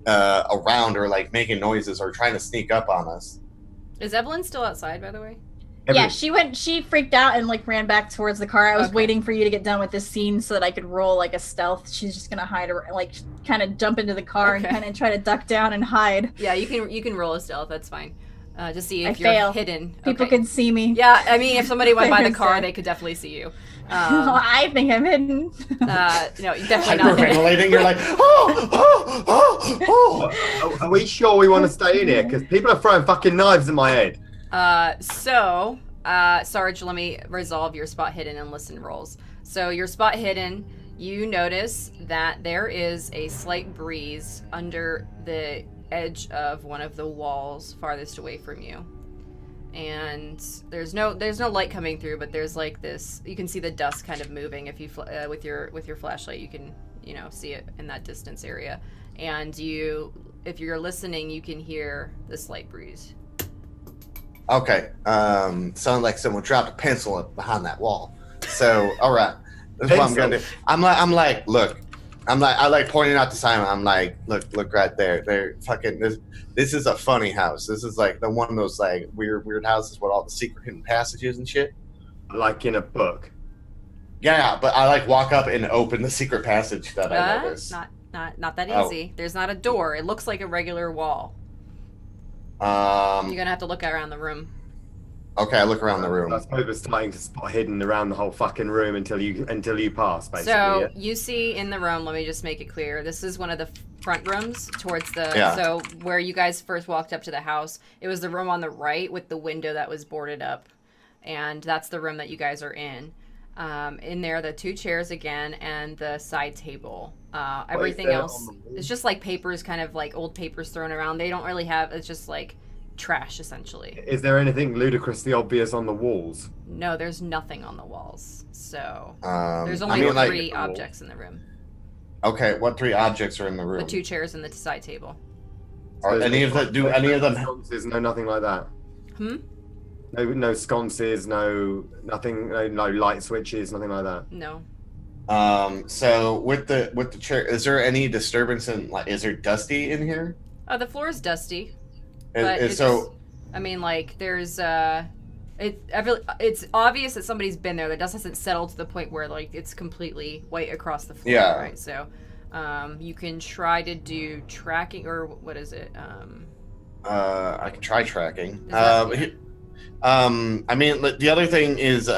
around or like making noises or trying to sneak up on us. Is Evelyn still outside, by the way? Yeah, she freaked out and like ran back towards the car. I was Okay. waiting for you to get done with this scene so that I could roll like a stealth. She's just gonna hide or like kind of jump into the car and Okay. kind of try to duck down and hide. Yeah, you can roll a stealth. That's fine. To see if I you're fail. hidden. People Okay. can see me. Yeah, I mean, if somebody went by the car, Sad. they could definitely see you. I think I'm hidden. No, you're definitely not hidden. Hyperventilating, you're like, oh. Are we sure we want to stay in here? Because people are throwing fucking knives at my head. Sarge, let me resolve your spot hidden and listen rolls. So your spot hidden, you notice that there is a slight breeze under the edge of one of the walls farthest away from you. and there's no light coming through, but there's like this. You can see the dust kind of moving if you with your flashlight. You can see it in that distance area, and if you're listening, you can hear the slight breeze. Okay. Sounds like someone dropped a pencil behind that wall. So, all right. That's what I'm gonna do. I like pointing out to Simon. I'm like, look right there. They're fucking. This is a funny house. This is like the one of those like weird houses with all the secret hidden passages and shit. Like in a book. Yeah, but I like walk up and open the secret passage that I noticed. Not that easy. There's not a door. It looks like a regular wall. You're gonna have to look around the room. Okay, I look around the room. I suppose we're starting to spot hidden around the whole fucking room until you pass, basically. So you see in the room. Let me just make it clear. This is one of the front rooms towards the. Yeah. So where you guys first walked up to the house, it was the room on the right with the window that was boarded up, and that's the room that you guys are in. In there, the 2 chairs again, and the side table. Everything else, it's just like papers, kind of like old papers thrown around. They don't really have. It's just like trash, essentially. Is there anything ludicrously obvious on the walls? No, there's nothing on the walls. So there's I only mean, 3 objects in the room. Okay, what 3 objects are in the room? The 2 chairs and the side table. Are any of them? Do any of them? Sconces, no, nothing like that. No sconces, no nothing, no light switches, nothing like that. No. So with the chair, is there any disturbance in? Like, is there dusty in here? The floor is dusty. There's it's obvious that somebody's been there. The dust hasn't settled to the point where like it's completely white across the floor. Yeah. Right. So, you can try to do tracking, or what is it? I can try tracking. That, I mean, the other thing is,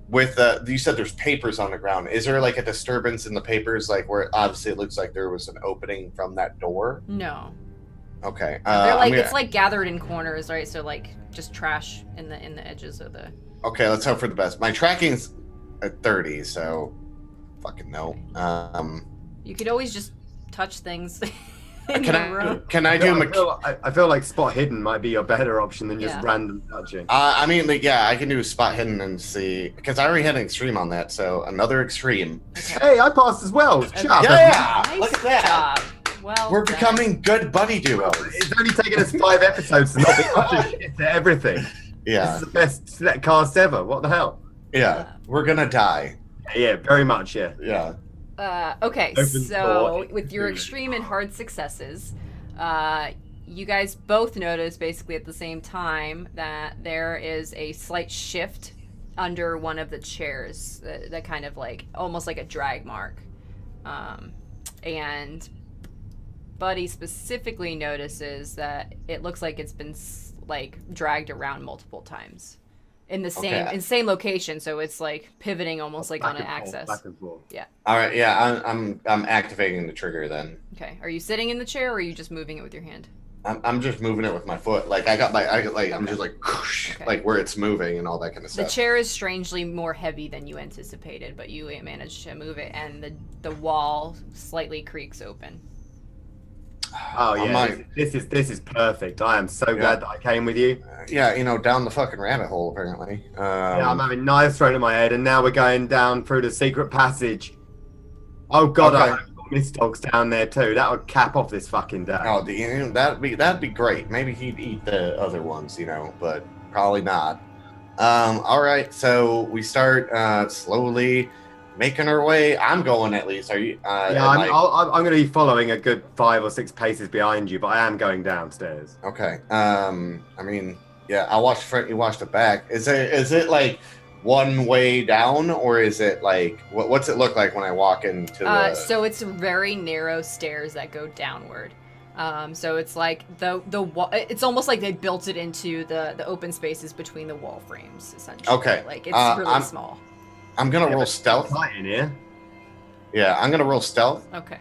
with you said there's papers on the ground. Is there like a disturbance in the papers, like where obviously it looks like there was an opening from that door? No. Okay. They're like it's like gathered in corners, right? So like just trash in the edges of the. Okay, let's hope for the best. My tracking's at 30, so fucking no. You could always just touch things. Can I do? I feel like spot hidden might be a better option than just random touching. I mean, like, yeah, I can do spot hidden and see, because I already had an extreme on that, so another extreme. Okay. Hey, I passed as well. Okay. Yeah, nice look at that. Job. Well, we're becoming good buddy duos. It's only taken us 5 episodes to not be utter shit to everything. Yeah, this is the best cast ever. What the hell? Yeah, we're gonna die. Yeah, very much. Yeah. Yeah. Okay, so with your extreme and hard successes, you guys both notice basically at the same time that there is a slight shift under one of the chairs, that kind of like almost like a drag mark, and Buddy specifically notices that it looks like it's been like dragged around multiple times. In the same location, so it's like pivoting almost like on an axis. Back and forth. Yeah. All right. Yeah, I'm activating the trigger then. Okay. Are you sitting in the chair, or are you just moving it with your hand? I'm just moving it with my foot. Like I'm just like whoosh, like where it's moving and all that kind of stuff. The chair is strangely more heavy than you anticipated, but you managed to move it, and the wall slightly creaks open. Oh yeah, this is perfect. I am so glad that I came with you. Yeah, down the fucking rabbit hole apparently. Yeah, I'm having knives thrown at my head, and now we're going down through the secret passage. Oh god, I hope Mist Dog's down there too. That would cap off this fucking day. Oh, that'd be great. Maybe he'd eat the other ones, but probably not. All right, so we start slowly making our way. I'm going at least. Are you? Yeah, I'm going to be following a good 5 or 6 paces behind you, but I am going downstairs. Okay. I mean, yeah, I'll watch the front. You watch the back. Is it like one way down, or is it like what's it look like when I walk into the? So it's very narrow stairs that go downward. So it's like it's almost like they built it into the open spaces between the wall frames, essentially. Okay. Like it's really small. I'm gonna roll stealth. In here. Yeah, I'm gonna roll stealth. Okay.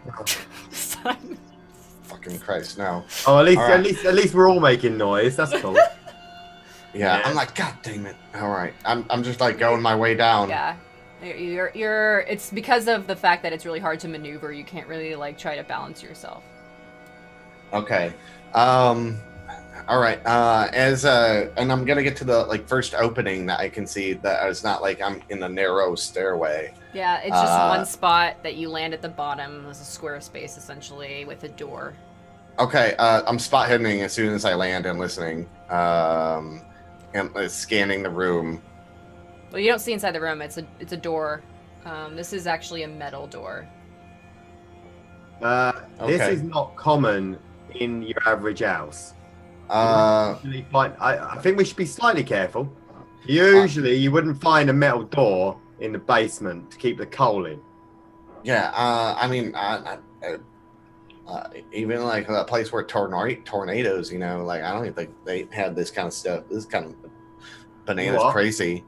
Fucking Christ, no. Oh, at least we're all making noise. That's cool. Yeah, I'm like, God damn it. All right, I'm just like going my way down. Yeah, you're. It's because of the fact that it's really hard to maneuver. You can't really like try to balance yourself. Okay. All right. And I'm gonna get to the like first opening that I can see that it's not like I'm in a narrow stairway. Yeah, it's just one spot that you land at the bottom. There's a square space essentially with a door. Okay. I'm spot hiding as soon as I land and listening. And scanning the room. Well, you don't see inside the room. It's a door. This is actually a metal door. This is not common in your average house. Uh, I think we should be slightly careful. Usually, you wouldn't find a metal door in the basement to keep the coal in. Yeah. I mean, even like a place where tornadoes, you know, like I don't even think they had this kind of stuff. This is kind of bananas crazy.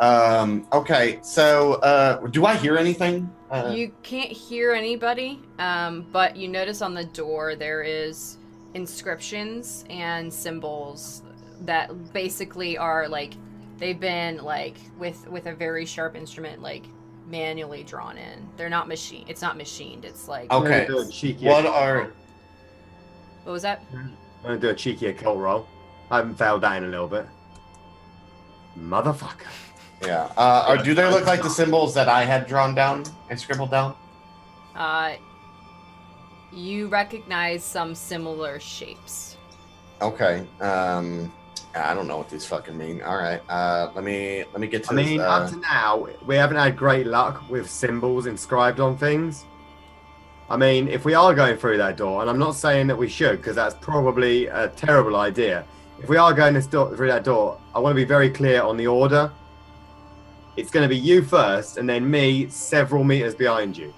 Okay, so do I hear anything? You can't hear anybody, but you notice on the door there is inscriptions and symbols that basically are like they've been like with a very sharp instrument like manually drawn in. They're not it's not machined. It's like okay. What was that? I'm gonna do a cheeky occult roll. I haven't failed that in a little bit. Motherfucker. Yeah. Or do they look like the symbols that I had drawn down and scribbled down? You recognize some similar shapes. Okay. I don't know what these fucking mean. All right. Let me get to. I mean, up to now, we haven't had great luck with symbols inscribed on things. I mean, if we are going through that door, and I'm not saying that we should, because that's probably a terrible idea. If we are going through that door, I want to be very clear on the order. It's going to be you first, and then me several meters behind you.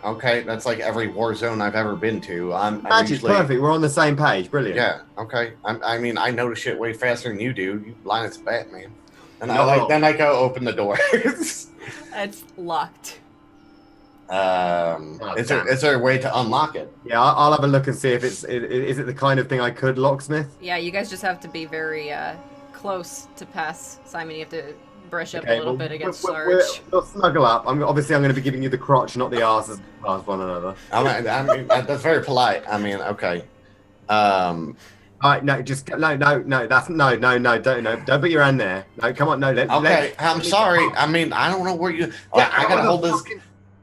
Okay, that's like every war zone I've ever been to. I'm usually... perfect. We're on the same page. Brilliant. Yeah. Okay. I mean, I notice shit way faster than you do. You blind as a bat, man. And then I go open the door. It's locked. Is there a way to unlock it? Yeah, I'll have a look and see if is it the kind of thing I could locksmith. Yeah, you guys just have to be very close to pass. Simon, you have to brush up a little bit against Sarge. We'll snuggle up. I'm going to be giving you the crotch, not the arse, as one another. I mean, that's very polite. I mean, okay. All right, no, just no. That's don't put your hand there. No, come on, no. I'm sorry. I mean, I don't know where you. I gotta hold this.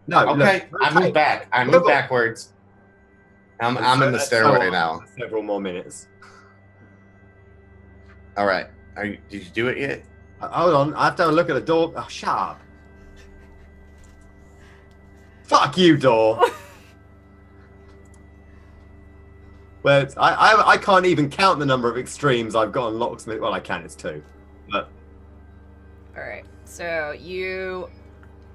No. Okay, look, I move back. I move backwards. I'm in the stairway now. Several more minutes. All right. Did you do it yet? Hold on. I have to have a look at the door. Oh, shut up. Fuck you, door. Well, I can't even count the number of extremes I've got on locksmith. Well, I can. It's 2. But all right. So you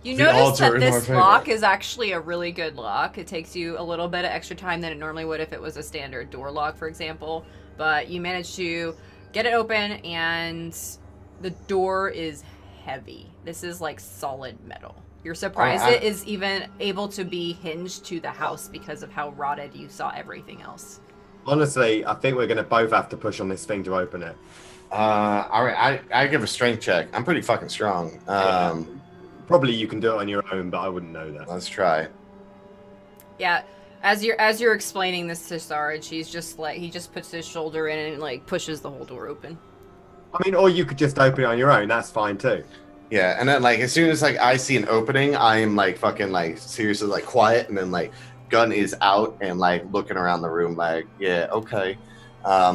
notice that this lock is actually a really good lock. It takes you a little bit of extra time than it normally would if it was a standard door lock, for example. But you manage to get it open, and the door is heavy. This is like solid metal. You're surprised it is even able to be hinged to the house because of how rotted you saw everything else. Honestly, I think we're going to both have to push on this thing to open it. All right. I give a strength check. I'm pretty fucking strong. Probably you can do it on your own, but I wouldn't know that. Let's try. Yeah, as you're explaining this to Sarge, he just puts his shoulder in and like pushes the whole door open. I mean, or you could just open it on your own. That's fine too. Yeah, and then like as soon as like I see an opening, I am like fucking like seriously like quiet, and then like gun is out and like looking around the room like yeah okay.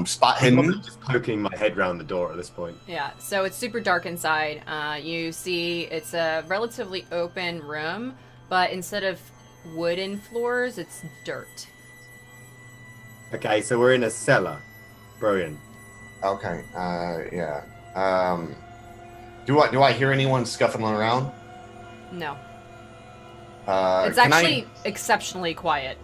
Spot hidden. I'm just poking my head around the door at this point. Yeah, so it's super dark inside. You see it's a relatively open room, but instead of wooden floors, it's dirt. Okay, so we're in a cellar. Brilliant. Okay. Yeah. Do I hear anyone scuffling around? No. It's actually exceptionally quiet.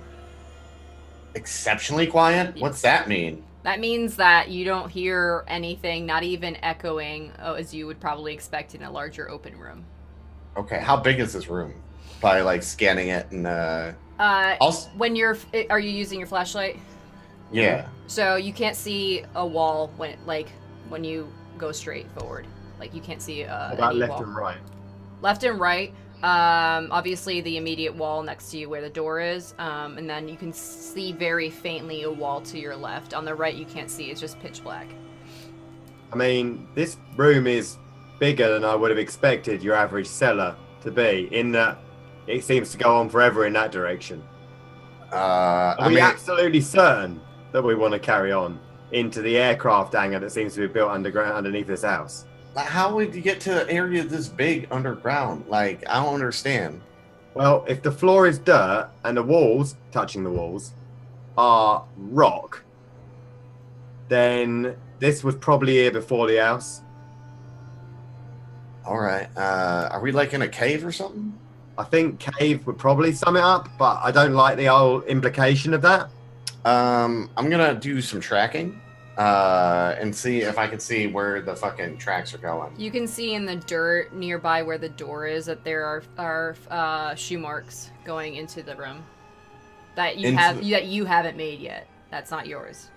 Exceptionally quiet? Yes. What's that mean? That means that you don't hear anything, not even echoing, as you would probably expect in a larger open room. Okay, how big is this room? By like scanning it and when are you using your flashlight? Yeah. So you can't see a wall when you go straight forward. Like you can't see about left wall. and right. Left and right. Obviously the immediate wall next to you where the door is, and then you can see very faintly a wall to your left. On the right you can't see, it's just pitch black. I mean, this room is bigger than I would have expected your average cellar to be, in that it seems to go on forever in that direction. Are we absolutely certain that we want to carry on into the aircraft hangar that seems to be built underneath this house? How would you get to an area this big underground? Like, I don't understand. Well, if the floor is dirt and the walls, touching the walls, are rock, then this was probably here before the house. All right. Are we like in a cave or something? I think cave would probably sum it up, but I don't like the whole implication of that. I'm gonna do some tracking and see if I can see where the fucking tracks are going. You can see in the dirt nearby where the door is that there are shoe marks going into the room that you haven't made yet. That's not yours.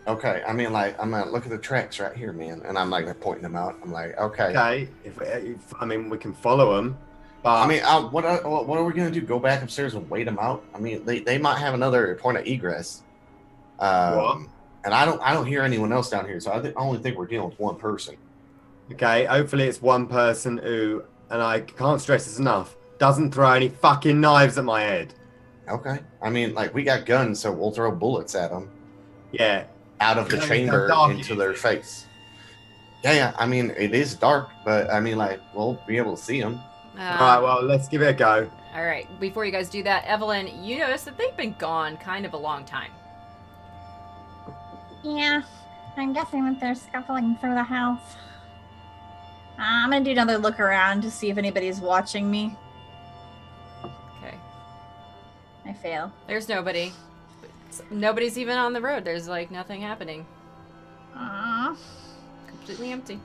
Okay, I mean, like, I'm gonna look at the tracks right here, man, and I'm like pointing them out. I'm like, okay. Okay, if I mean, we can follow them. But I mean, what are we gonna do? Go back upstairs and wait them out? I mean, they might have another point of egress. What? And I don't hear anyone else down here, so I only think we're dealing with one person. Okay, hopefully it's one person who, and I can't stress this enough, doesn't throw any fucking knives at my head. Okay, I mean, like, we got guns, so we'll throw bullets at them. Yeah. Out of the chamber into their face. Yeah, I mean, it is dark, but I mean, like, we'll be able to see them. All right, well, let's give it a go. All right, before you guys do that, Evelyn, you notice that they've been gone kind of a long time. Yeah, I'm guessing that they're scuffling through the house. I'm gonna do another look around to see if anybody's watching me. Okay. I fail. There's nobody. Nobody's even on the road. There's like nothing happening. Aww. Completely empty.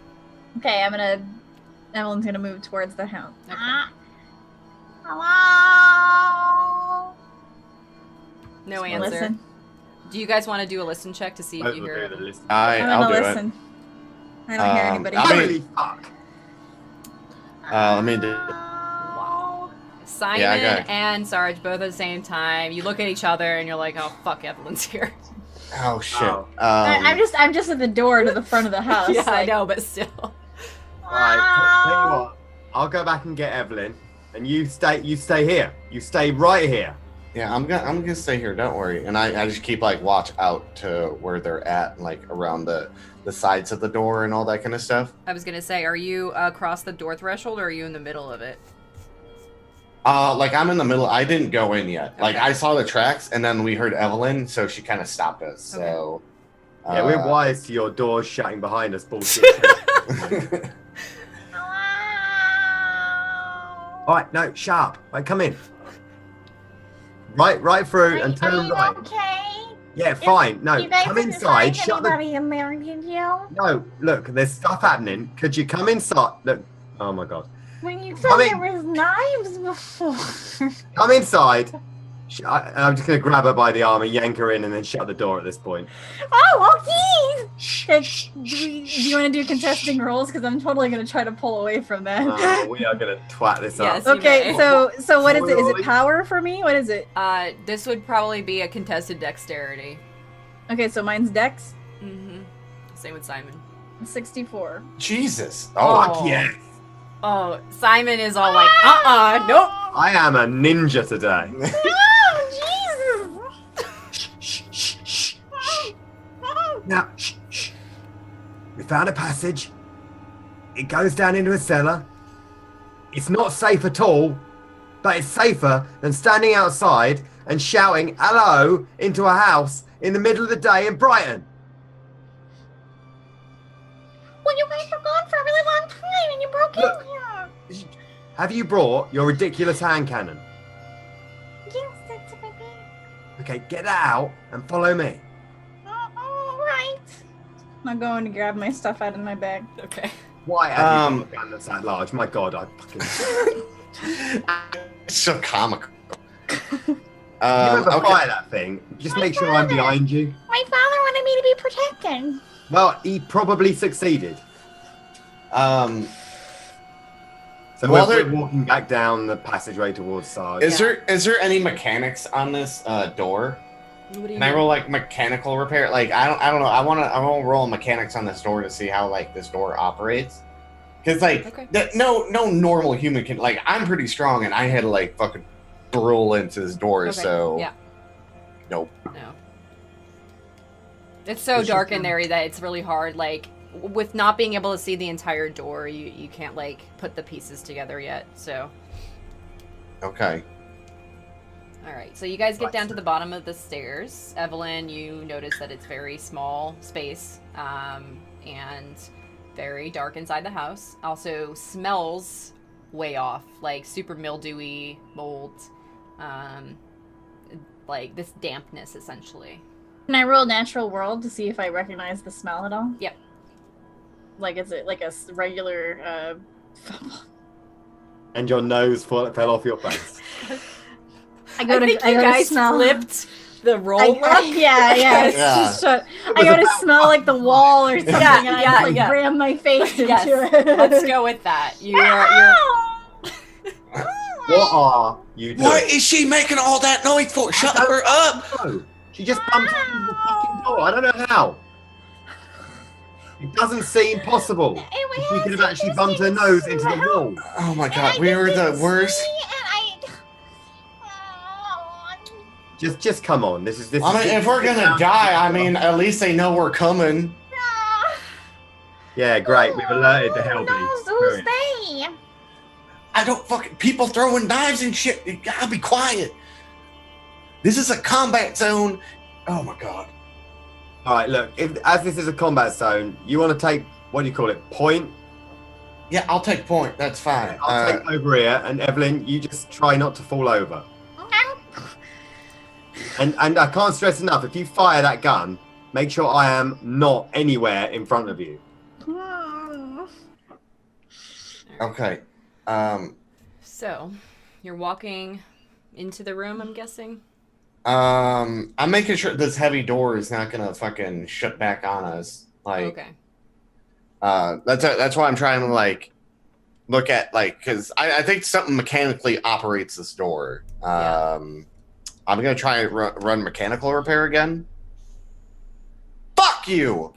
Okay, Evelyn's gonna move towards the house. Okay. Hello? No Just answer. Listen. Do you guys want to do a listen check to see if you hear? I'm I'll gonna do listen. I don't hear anybody. Holy fuck. Let me do. Wow. Simon Yeah, and Sarge both at the same time. You look at each other and you're like, "Oh fuck, Evelyn's here." Oh shit. Oh. I'm just at the door to the front of the house. Yeah, I like, know, but still. Alright, tell you what, I'll go back and get Evelyn, and you stay here. You stay right here. Yeah, I'm gonna stay here. Don't worry. And I just keep like watch out to where they're at, like around the sides of the door and all that kind of stuff. I was gonna say, are you across the door threshold or are you in the middle of it? Like I'm in the middle. I didn't go in yet. Like Okay. I saw the tracks, and then we heard Evelyn, so she kind of stopped us. So. Yeah, we're wise to your doors shutting behind us bullshit. Alright, no, sharp. Right, come in. Right through and turn right. Okay. Yeah, fine. No, You guys come didn't inside. find Shut the. anybody in there, did you? No, look, there's stuff happening. Could you come inside? Look. Oh my god. When you said Come in. there was knives before. Come inside. I'm just gonna grab her by the arm and yank her in, and then shut the door at this point. Oh, okay. Do you want to do contesting rolls? Because I'm totally going to try to pull away from that. We are gonna twat this Yes. up. Okay, You so what is it? Is it Rolling. power for me? What is it? This would probably be a contested dexterity. Okay, so mine's Dex. Mm-hmm. Same with Simon. 64. Jesus. Oh. Fuck yes. Oh, Simon is all like, nope. I am a ninja today. Oh, Shh. Now, shh. We found a passage. It goes down into a cellar. It's not safe at all, but it's safer than standing outside and shouting hello into a house in the middle of the day in Brighton. Well, you guys were gone for a really long time and you broke Look. in here. Have you brought your ridiculous hand cannon? Yes, that's a baby. Okay, get that out and follow me. All right. I'm going to grab my stuff out of my bag. Okay. Why have you got a gun that's that large? My God, I fucking... It's so comical. you ever Okay. fire that thing? Just My make sure I'm father. behind you. My father wanted me to be protected. Well, he probably succeeded. So So Well, we're walking back down the passageway towards Sarge. Is there any mechanics on this door? What do you Can mean? I roll like mechanical repair? Like I don't know. I want to roll mechanics on this door to see how like this door operates. Because like no normal human can, like, I'm pretty strong and I had to like fucking roll into this door. So yeah. Nope. No. It's so dark in there that it's really hard. Like, with not being able to see the entire door, you can't like put the pieces together yet. So. Okay. All right. So you guys get down to the bottom of the stairs. Evelyn, you notice that it's very small space, and very dark inside the house. Also smells way off, like super mildewy, mold, like this dampness essentially. Can I roll natural world to see if I recognize the smell at all? Yep. Like, is it like a regular And your nose fell off your face. I go to you guys smell. flipped the roll up. Yeah. I go to smell like the wall or something, and I just ram my face into it. Let's go with that. You're What are you doing? What is she making all that noise for? Shut her up! No. She just bumped into the fucking door. I don't know how. It doesn't seem possible. She could have actually bumped her nose into the wall. Oh my god, we were the worst. Just come on. This is. I mean, if we're gonna die, I mean, at least they know we're coming. Yeah, great. We've alerted the Hellbeast. Who's they? I don't fucking people throwing knives and shit. You gotta be quiet. This is a combat zone. Oh my god. All right, look. As this is a combat zone, you want to take, what do you call it? Point. Yeah, I'll take point. That's fine. I'll take over here, and Evelyn, you just try not to fall over. And I can't stress enough, if you fire that gun, make sure I am not anywhere in front of you. Okay. So, you're walking into the room, I'm guessing? I'm making sure this heavy door is not gonna fucking shut back on us. Like, Okay. That's why I'm trying to like look at, like, because I think something mechanically operates this door. I'm gonna try and run mechanical repair again. Fuck you!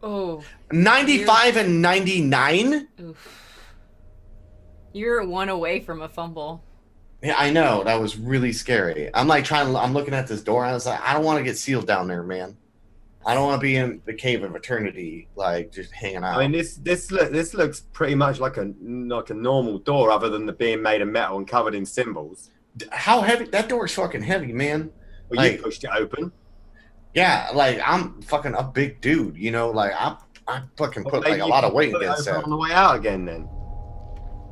Oh. 95 and 99? Oof. You're one away from a fumble. Yeah, I know. That was really scary. I'm looking at this door and I was like, I don't want to get sealed down there, man. I don't want to be in the cave of eternity, like, just hanging out. I mean, this looks pretty much like a normal door, other than the being made of metal and covered in symbols. How heavy? That door is fucking heavy, man. Well, like, you pushed it open. Yeah, like, I'm fucking a big dude, you know? Like, I fucking put like a lot of weight against that. On the way out again, then.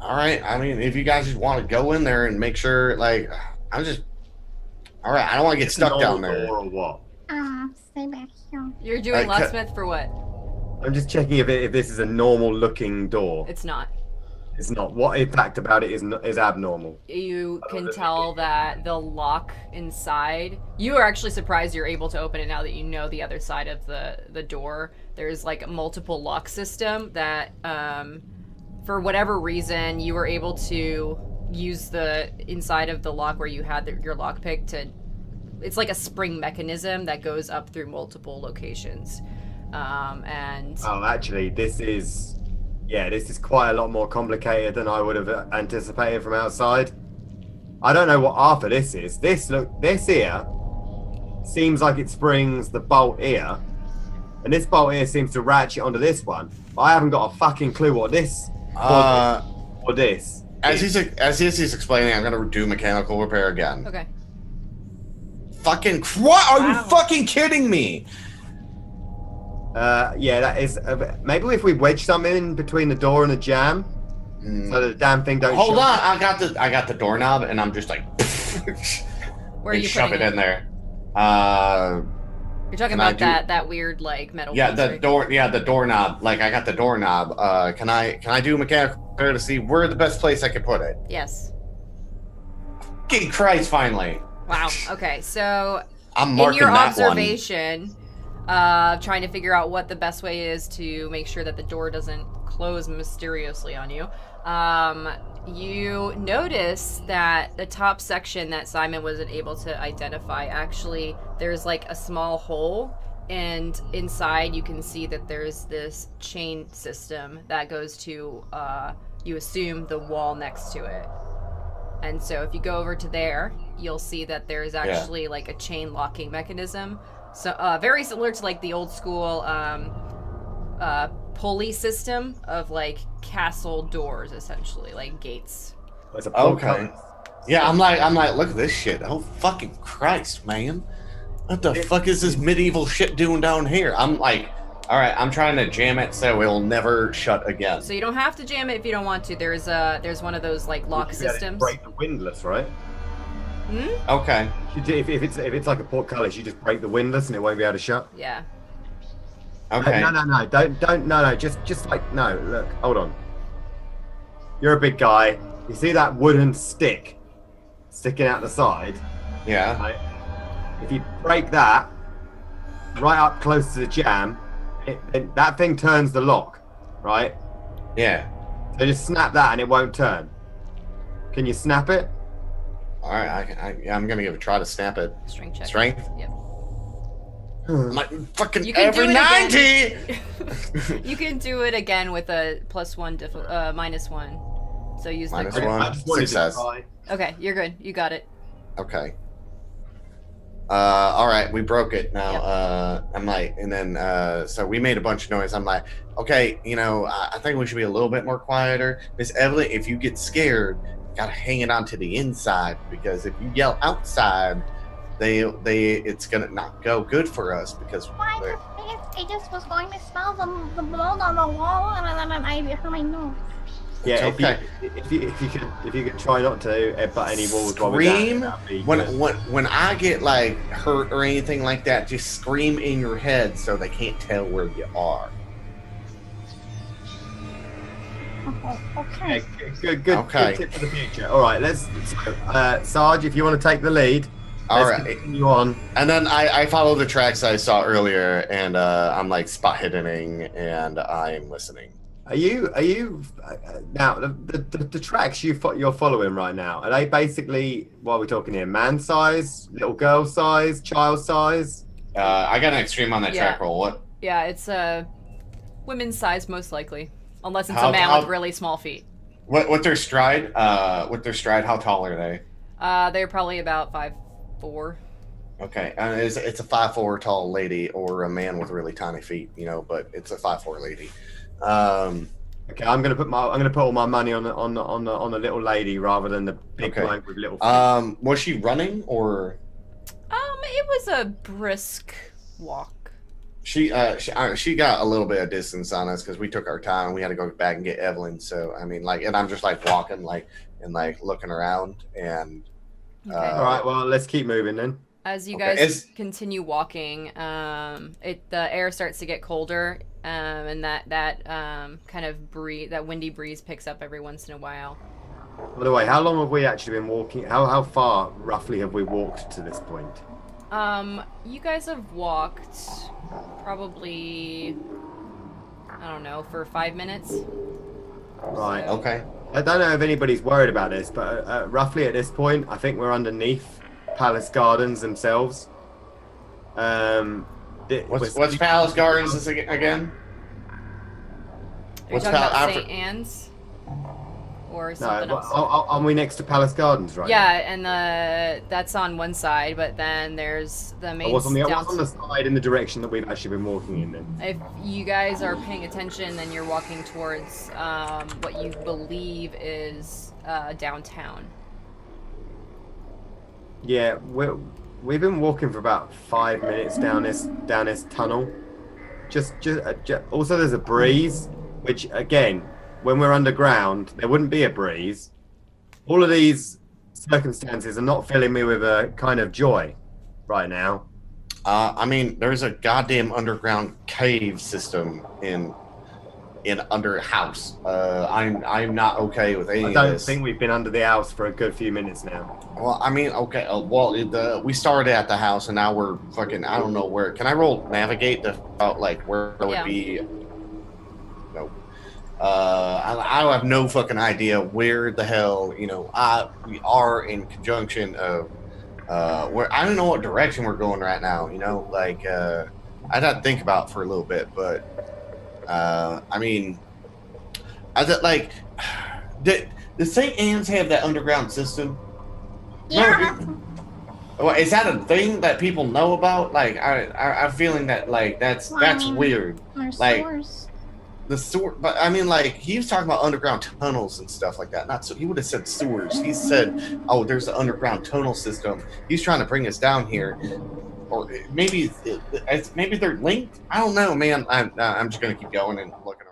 All right. I mean, if you guys just want to go in there and make sure, like, I'm just. All right. I don't want to get stuck down there. Or what? Stay back here. You're doing locksmith for what? I'm just checking if this is a normal looking door. It's not. It's not. What in fact about it is abnormal. You can tell that the lock inside, you are actually surprised you're able to open it now that you know the other side of the door. There's like a multiple lock system that, for whatever reason, you were able to use the inside of the lock where you had your lockpick to, it's like a spring mechanism that goes up through multiple locations. And oh, actually, this is quite a lot more complicated than I would have anticipated from outside. I don't know what half of this is. This here seems like it springs the bolt here, and this bolt here seems to ratchet onto this one. But I haven't got a fucking clue what this or this. As he's explaining, I'm gonna do mechanical repair again. okay. Fucking what? Are you fucking kidding me? Yeah, that is. Maybe if we wedge something in between the door and the jam, so the damn thing don't. Hold on, I got the doorknob, and I'm just like, Where are you shove putting it in there. You're talking about that weird like metal. Yeah, piece, the right? door. Yeah, the doorknob. Like, I got the doorknob. Can I do mechanical repair to see where the best place I could put it? Yes. Fucking Christ! Finally. Wow. Okay. So I'm in marking your that observation, trying to figure out what the best way is to make sure that the door doesn't close mysteriously on you. You notice that the top section that Simon wasn't able to identify, actually, there's like a small hole, and inside you can see that there's this chain system that goes to, you assume, the wall next to it. And so if you go over to there, you'll see that there's actually like a chain locking mechanism. So very similar to like the old school pulley system of like castle doors, essentially, like gates. It's a Okay. Yeah, I'm like, look at this shit. Oh fucking Christ, man! What the fuck is this medieval shit doing down here? I'm like, all right, I'm trying to jam it so it'll never shut again. So you don't have to jam it if you don't want to. There's one of those like lock systems. Break the windlass, right? Okay. If it's like a portcullis, you just break the windlass and it won't be able to shut. Yeah. Okay. No, don't, just like, no, look, hold on. You're a big guy. You see that wooden stick sticking out the side? Yeah. Right? If you break that right up close to the jam, that thing turns the lock, right? Yeah. So just snap that and it won't turn. Can you snap it? All right. I'm gonna give it a try to snap it. Strength check. Strength. Yep. I'm like fucking You can do every it 90. You can do it again with a +1 -1. So use Minus the. one. I just wanted to Success. try. Okay, you're good. You got it. Okay. All right, we broke it now. Yep. I'm like, and then so we made a bunch of noise. I'm like, okay, I think we should be a little bit more quieter. Miss Evelyn, if you get scared, you gotta hang it onto the inside, because if you yell outside, it's gonna not go good for us, because Why? I just was going to smell the mold on the wall, and then I hurt my nose. Yeah, It's okay. if you could try not to headbutt any walls while we're down Scream there, that'd be when good. when I get like hurt or anything like that. Just scream in your head so they can't tell where you are. Oh, okay. Yeah, good Okay. tip for the future. All right, Sarge, if you want to take the lead, All let's right. continue on. And then I follow the tracks I saw earlier, and I'm like spot hitting, and I'm listening. Are you now the tracks you're following right now? Are they basically, what are we talking here? Man size, little girl size, child size? I got an extreme on that Yeah. track roll. What? Yeah, it's women's size most likely, unless it's How- a man how- with really small feet. What their stride? How tall are they? They're probably about 5'4". Okay, it's a 5'4" tall lady or a man with really tiny feet, but it's a 5'4" lady. Okay, I'm gonna put all my money on the little lady rather than the big Okay. bloke with little feet. Was she running or It was a brisk walk. she got a little bit of distance on us because we took our time. We had to go back and get Evelyn. So I mean, and I'm just like walking, and looking around, and Okay. All right, well, let's keep moving then. As you Okay, guys continue walking, the air starts to get colder, and that kind of that windy breeze picks up every once in a while. By the way, how long have we actually been walking? How far roughly have we walked to this point? You guys have walked probably, I don't know, for 5 minutes. Right. So- okay. I don't know if anybody's worried about this, but roughly at this point, I think we're underneath Palace Gardens themselves. What's Palace Gardens again? Are you What's talking about after- St. Anne's? Or No, something else? are we next to Palace Gardens right Yeah, and that's on one side, but then there's the now? main What's on down. the side in the direction that we've actually been walking in then? If you guys are paying attention, then you're walking towards what you believe is downtown. Yeah, we've been walking for about 5 minutes down this tunnel. Just also there's a breeze, which again, when we're underground, there wouldn't be a breeze. All of these circumstances are not filling me with a kind of joy right now. I mean, there's a goddamn underground cave system in under a house. I'm not okay with any I of don't this. think we've been under the house for a good few minutes now. Well, I mean, okay. We started at the house, and now we're fucking. I don't know where. Can I roll navigate to like where it would be? No. I have no fucking idea where the hell we are in conjunction of where I don't know what direction we're going right now. Like I'd have to think about it for a little bit, but I mean, like the St. Anne's have that underground system. Yeah. Well, is that a thing that people know about? Like, I'm feeling that like that's weird. There's Like sewers. the sewer, but I mean, like he was talking about underground tunnels and stuff like that. Not so he would have said sewers. He said, "Oh, there's an underground tunnel system." He's trying to bring us down here, or maybe they're linked. I don't know, man. I'm just gonna keep going and looking